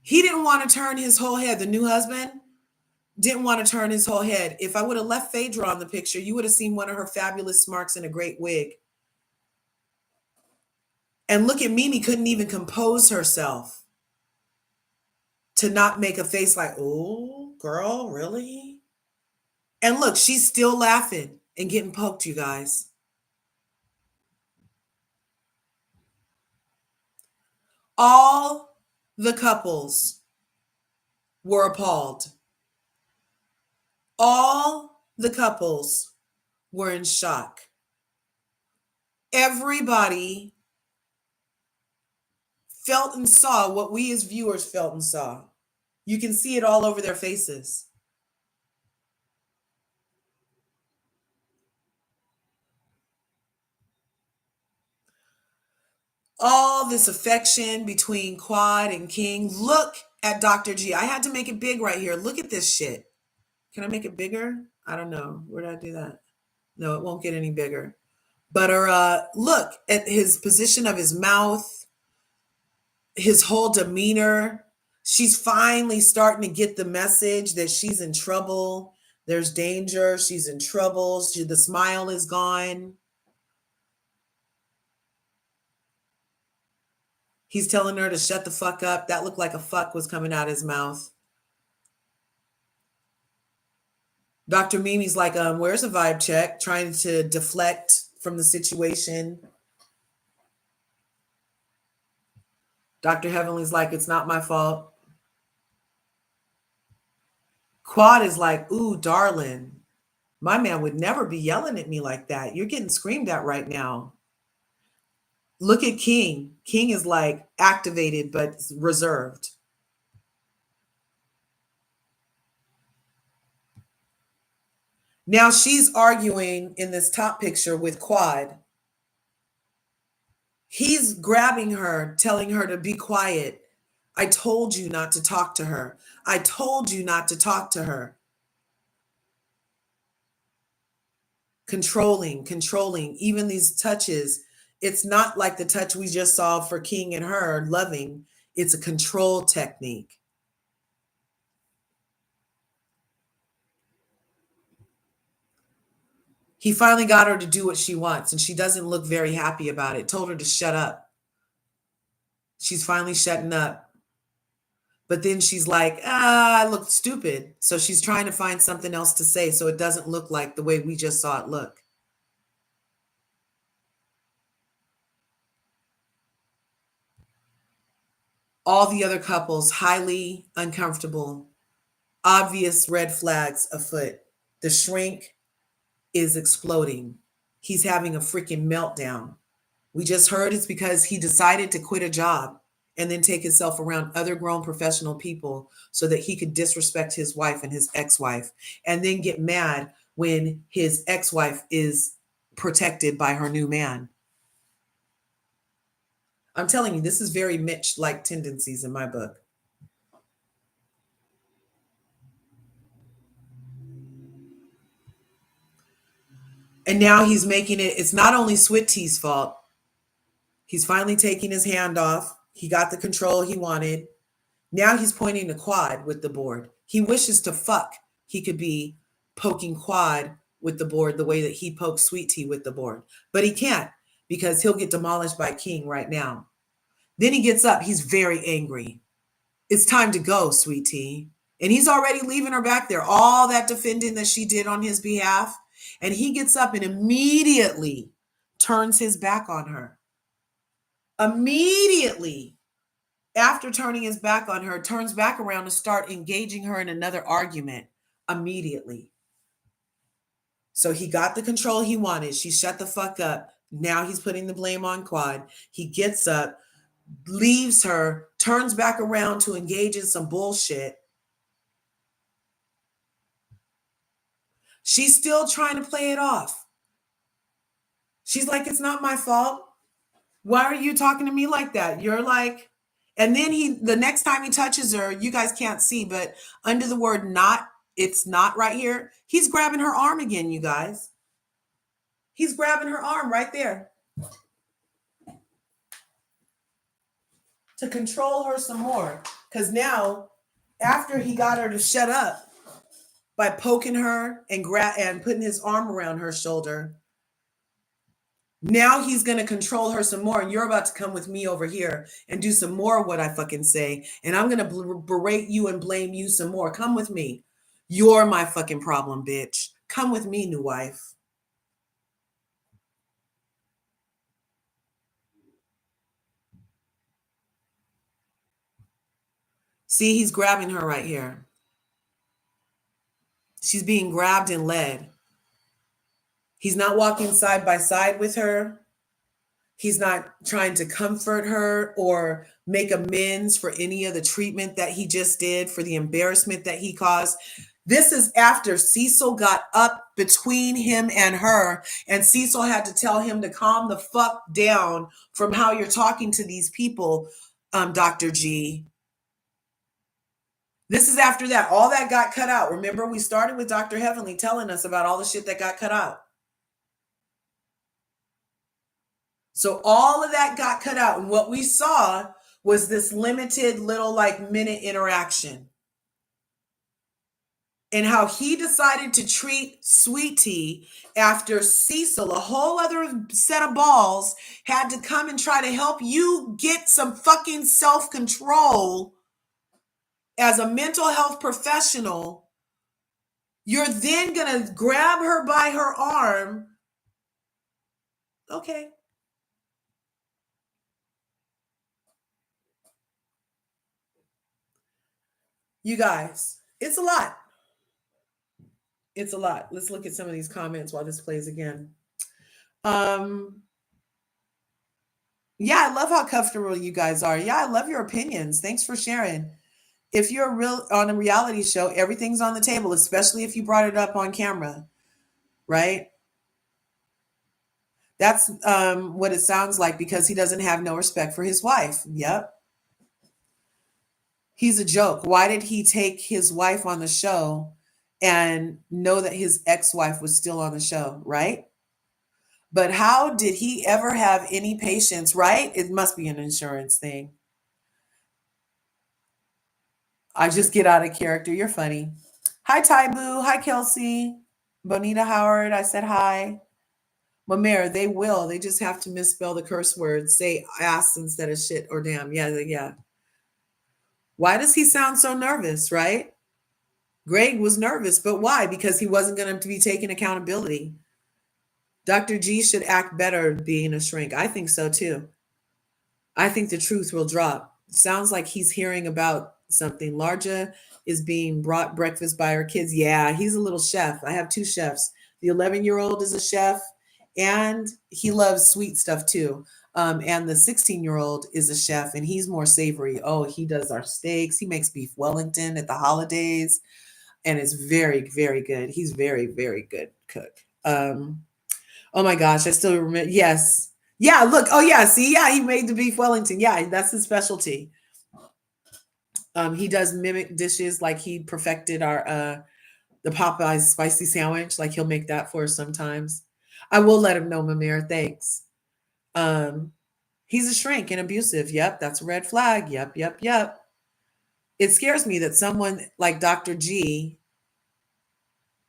He didn't want to turn his whole head. The new husband didn't want to turn his whole head. If I would have left Phaedra on the picture, you would have seen one of her fabulous smarks in a great wig. And look at Mimi, couldn't even compose herself to not make a face like, oh, girl, really? And look, she's still laughing and getting poked, you guys. All the couples were appalled. All the couples were in shock. Everybody felt and saw what we as viewers felt and saw. You can see it all over their faces. All this affection between Quad and King. Look at Dr. G. I had to make it big right here. Look at this shit. Can I make it bigger? I don't know. Where did I do that? No, it won't get any bigger. But look at his position of his mouth, his whole demeanor. She's finally starting to get the message that she's in trouble. There's danger. She's in trouble. The smile is gone. He's telling her to shut the fuck up. That looked like a fuck was coming out of his mouth. Dr. Mimi's like, where's a vibe check? Trying to deflect from the situation. Dr. Heavenly's like, it's not my fault. Quad is like, ooh, darling, my man would never be yelling at me like that. You're getting screamed at right now. Look at King. King is like activated, but reserved. Now she's arguing in this top picture with Quad. He's grabbing her, telling her to be quiet. I told you not to talk to her. I told you not to talk to her. Controlling, even these touches. It's not like the touch we just saw for King and her loving. It's a control technique. He finally got her to do what she wants, and she doesn't look very happy about it. Told her to shut up. She's finally shutting up. But then she's like, I look stupid. So she's trying to find something else to say so it doesn't look like the way we just saw it look. All the other couples, highly uncomfortable, obvious red flags afoot. The shrink is exploding. He's having a freaking meltdown. We just heard it's because he decided to quit a job and then take himself around other grown professional people so that he could disrespect his wife and his ex-wife, and then get mad when his ex-wife is protected by her new man. I'm telling you, this is very Mitch-like tendencies in my book. And now he's making it, it's not only Sweet Tea's fault. He's finally taking his hand off. He got the control he wanted. Now he's pointing to Quad with the board. He wishes to fuck. He could be poking Quad with the board the way that he poked Sweet Tea with the board. But he can't because he'll get demolished by King right now. Then he gets up. He's very angry. It's time to go, Sweet Tea. And he's already leaving her back there. All that defending that she did on his behalf. And he gets up and immediately turns his back on her. Immediately, after turning his back on her, turns back around to start engaging her in another argument immediately. So he got the control he wanted. She shut the fuck up. Now he's putting the blame on Quad. He gets up, leaves her, turns back around to engage in some bullshit. She's still trying to play it off. She's like, it's not my fault. Why are you talking to me like that? You're like, and then the next time he touches her, you guys can't see, but under the word not, it's not right here. He's grabbing her arm again, you guys. He's grabbing her arm right there to control her some more. Because now, after he got her to shut up by poking her and putting his arm around her shoulder, now he's going to control her some more, and you're about to come with me over here and do some more of what I fucking say, and I'm going to berate you and blame you some more. Come with me. You're my fucking problem, bitch. Come with me, new wife. See, he's grabbing her right here. She's being grabbed and led. He's not walking side by side with her. He's not trying to comfort her or make amends for any of the treatment that he just did, for the embarrassment that he caused. This is after Cecil got up between him and her, and Cecil had to tell him to calm the fuck down from how you're talking to these people, Dr. G. This is after that. All that got cut out. Remember, we started with Dr. Heavenly telling us about all the shit that got cut out. So all of that got cut out. And what we saw was this limited little minute interaction. And how he decided to treat Sweet Tea after Cecil, a whole other set of balls, had to come and try to help you get some fucking self-control as a mental health professional. You're then going to grab her by her arm. Okay. You guys, it's a lot. It's a lot. Let's look at some of these comments while this plays again. Yeah, I love how comfortable you guys are. Yeah, I love your opinions. Thanks for sharing. If you're on a reality show, everything's on the table, especially if you brought it up on camera, right? That's what it sounds like, because he doesn't have no respect for his wife. Yep. He's a joke. Why did he take his wife on the show and know that his ex-wife was still on the show, right? But how did he ever have any patience, right? It must be an insurance thing. I just get out of character. You're funny. Hi, Taibu. Hi, Kelsey. Bonita Howard. I said hi. Mamere, they will. They just have to misspell the curse words. Say ass instead of shit or damn. Yeah. Why does he sound so nervous, right? Greg was nervous, but why? Because he wasn't going to be taking accountability. Dr. G should act better being a shrink. I think so too. I think the truth will drop. Sounds like he's hearing about something. Larja is being brought breakfast by her kids. Yeah, he's a little chef. I have two chefs. The 11-year-old is a chef, and he loves sweet stuff too. And the 16-year-old is a chef, and he's more savory. Oh, he does our steaks. He makes beef Wellington at the holidays, and it's very, very good. He's very, very good cook. Oh my gosh, I still remember. Yes. Yeah, look. Oh yeah, see, yeah, he made the beef Wellington. Yeah, that's his specialty. He does mimic dishes, like he perfected our the Popeyes spicy sandwich. Like he'll make that for us sometimes. I will let him know, Mamir. Thanks. He's a shrink and abusive. Yep, that's a red flag. Yep. It scares me that someone like Dr. G,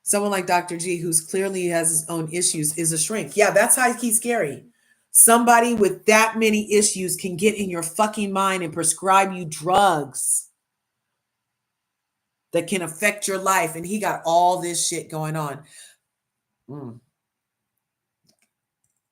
who's clearly has his own issues, is a shrink. Yeah, that's how he's scary. Somebody with that many issues can get in your fucking mind and prescribe you drugs that can affect your life. And he got all this shit going on.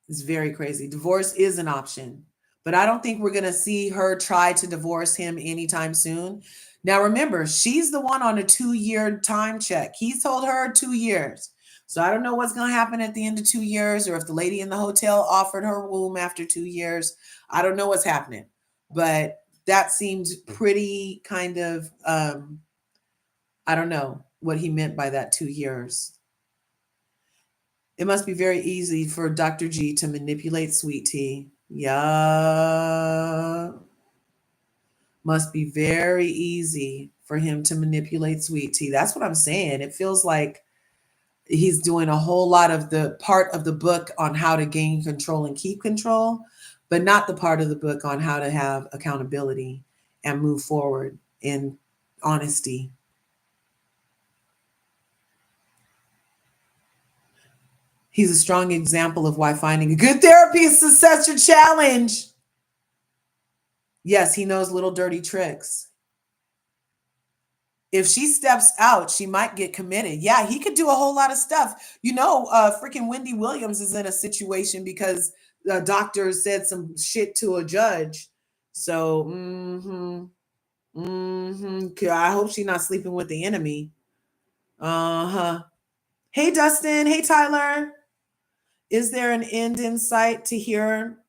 It's very crazy. Divorce is an option, but I don't think we're going to see her try to divorce him anytime soon. Now, remember, she's the one on a 2-year time check. He's told her 2 years. So I don't know what's going to happen at the end of 2 years, or if the lady in the hotel offered her womb after 2 years. I don't know what's happening, but that seemed pretty kind of, I don't know what he meant by that 2 years. It must be very easy for Dr. G to manipulate Sweet Tea. Yeah. Must be very easy for him to manipulate Sweet Tea. That's what I'm saying. It feels like he's doing a whole lot of the part of the book on how to gain control and keep control, but not the part of the book on how to have accountability and move forward in honesty. He's a strong example of why finding a good therapist is such a challenge. Yes, he knows little dirty tricks. If she steps out, she might get committed. Yeah, he could do a whole lot of stuff. Freaking Wendy Williams is in a situation because the doctor said some shit to a judge. So, I hope she's not sleeping with the enemy. Uh-huh. Hey, Dustin. Hey, Tyler. Is there an end in sight to hear?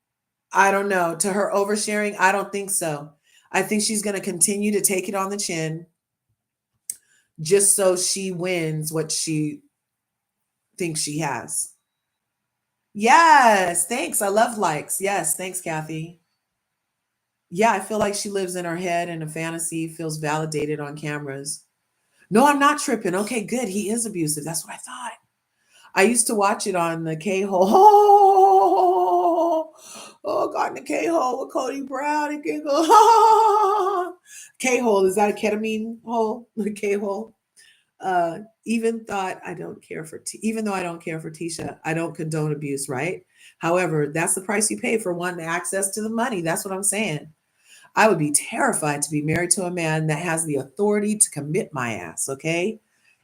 I don't know. To her oversharing? I don't think so. I think she's going to continue to take it on the chin just so she wins what she thinks she has. Yes, thanks. I love likes. Yes, thanks, Kathy. Yeah, I feel like she lives in her head and a fantasy, feels validated on cameras. No, I'm not tripping. Okay, good. He is abusive. That's what I thought. I used to watch it on the K-hole. Oh God, the K-hole with Cody Brown and Giggle. K-hole, is that a ketamine hole? The K-hole? Even thought I don't care for even though I don't care for Tisha, I don't condone abuse, right? However, that's the price you pay for wanting access to the money. That's what I'm saying. I would be terrified to be married to a man that has the authority to commit my ass, okay?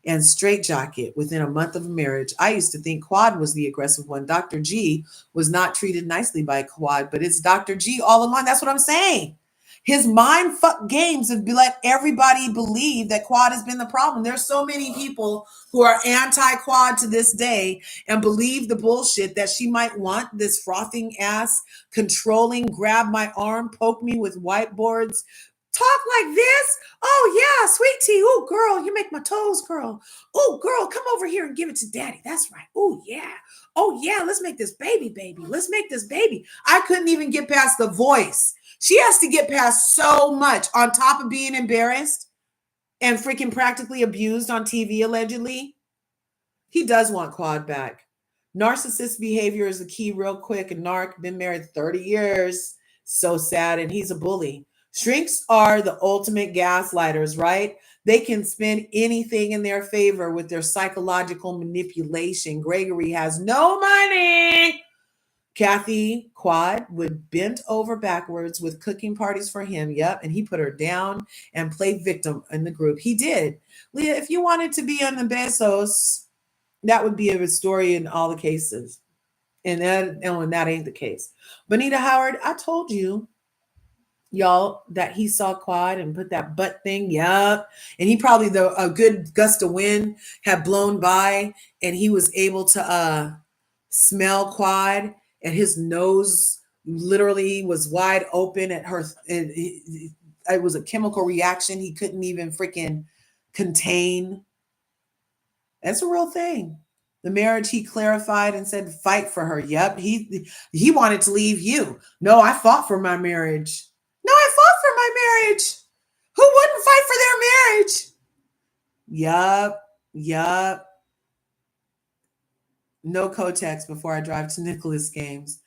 And straitjacket within a month of marriage. I used to think Quad was the aggressive one. Dr. G was not treated nicely by Quad, but it's Dr. G all along. That's what I'm saying. His mind fuck games have let everybody believe that Quad has been the problem. There's so many people who are anti-Quad to this day and believe the bullshit that she might want this frothing ass, controlling, grab my arm, poke me with whiteboards, talk like this. Oh yeah, sweet tea. Oh girl, you make my toes curl. Oh girl, come over here and give it to daddy. That's right. Oh yeah. Oh yeah, let's make this baby. Let's make this baby. I couldn't even get past the voice. She has to get past so much on top of being embarrassed and freaking practically abused on TV allegedly. He does want Quad back. Narcissist behavior is the key real quick. And Narc, been married 30 years. So sad. And he's a bully. Shrinks are the ultimate gaslighters, right? They can spin anything in their favor with their psychological manipulation. Gregory has no money. Kathy Quad would bend over backwards with cooking parties for him. Yep. And he put her down and played victim in the group. He did. Leah, if you wanted to be on the Bezos, that would be a story in all the cases. And that ain't the case. Bonita Howard, I told you, y'all, that he saw Quad and put that butt thing. Yup. And he probably, a good gust of wind had blown by and he was able to smell Quad and his nose literally was wide open at her. It was a chemical reaction he couldn't even freaking contain. That's a real thing. The marriage, he clarified and said, fight for her. Yep. He wanted to leave you. No, I fought for my marriage. No, I fought for my marriage. Who wouldn't fight for their marriage? Yup. No Kotex before I drive to Nicholas games.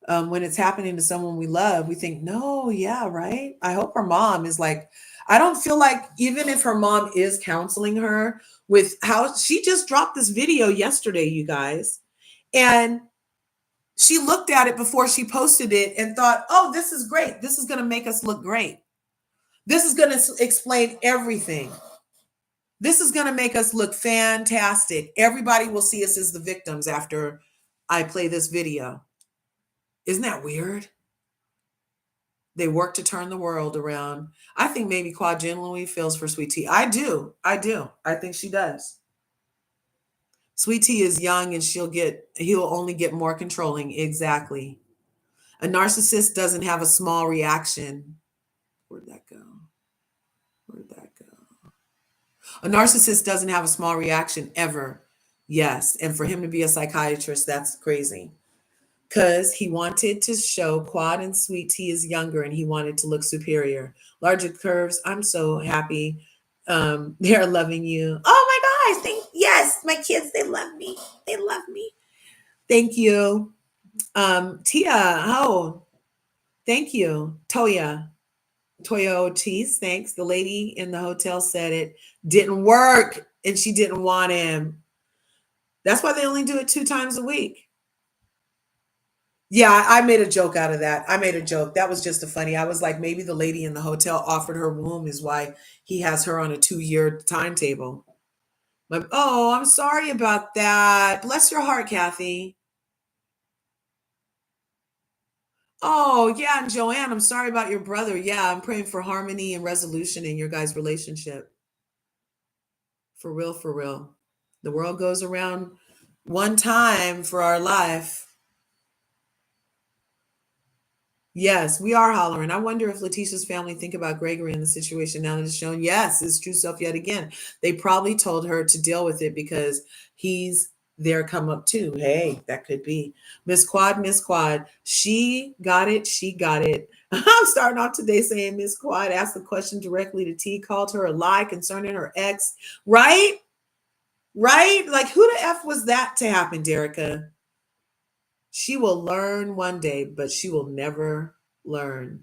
When it's happening to someone we love, we think, no, yeah, right. I hope her mom is like, I don't feel like even if her mom is counseling her with how she just dropped this video yesterday, you guys, and she looked at it before she posted it and thought, oh, this is great. This is going to make us look great. This is going to explain everything. This is going to make us look fantastic. Everybody will see us as the victims after I play this video. Isn't that weird? They work to turn the world around. I think maybe Quad genuinely feels for Sweet Tea. I do. I think she does. Sweet Tea is young and he'll only get more controlling. Exactly. A narcissist doesn't have a small reaction. Where'd that go? A narcissist doesn't have a small reaction ever. Yes. And for him to be a psychiatrist, that's crazy. because he wanted to show Quad and Sweet Tea is younger and he wanted to look superior. LRGA Curves, I'm so happy they're loving you. Oh my gosh, yes, my kids, they love me. They love me. Thank you. Tia, oh, thank you. Toya Ortiz, thanks. The lady in the hotel said it didn't work and she didn't want him. That's why they only do it 2 times a week. Yeah, I made a joke out of that. I made a joke. That was just a funny. I was like, maybe the lady in the hotel offered her womb is why he has her on a 2-year timetable. But, oh, I'm sorry about that. Bless your heart, Kathy. Oh, yeah, and Joanne, I'm sorry about your brother. Yeah, I'm praying for harmony and resolution in your guys' relationship. For real, for real. The world goes around one time for our life. Yes, we are hollering. I wonder if Letitia's family think about Gregory in the situation now that it's shown. Yes, his true self yet again. They probably told her to deal with it because he's their come up too. Hey, that could be. Miss Quad. She got it. She got it. I'm starting off today saying Miss Quad asked the question directly to T, called her a lie concerning her ex. Right? Right? Like, who the F was that to happen, Derica? She will learn one day, but she will never learn.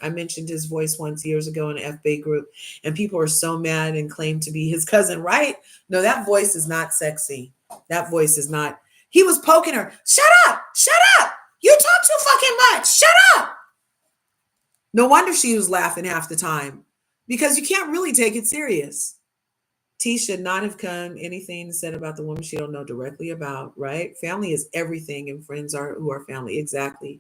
I mentioned his voice once years ago in an FB group, and people are so mad and claim to be his cousin, right? No, that voice is not sexy. That voice is not. He was poking her. Shut up! Shut up! You talk too fucking much. Shut up! No wonder she was laughing half the time because you can't really take it serious. T should not have come anything said about the woman she don't know directly about, right? Family is everything, and friends are who are family. Exactly.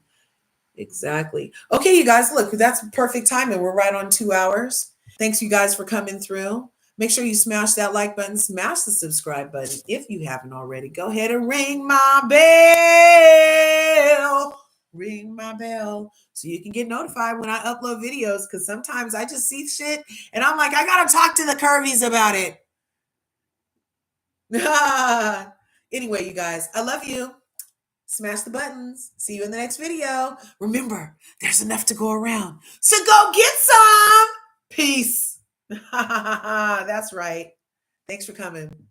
Okay, you guys, look, that's perfect timing. We're right on 2 hours. Thanks, you guys, for coming through. Make sure you smash that like button, smash the subscribe button if you haven't already. Go ahead and ring my bell. Ring my bell so you can get notified when I upload videos, because sometimes I just see shit and I'm like, I gotta talk to the Curvies about it. Anyway, you guys, I love you. Smash the buttons. See you in the next video. Remember, there's enough to go around. So go get some. Peace. That's right. Thanks for coming.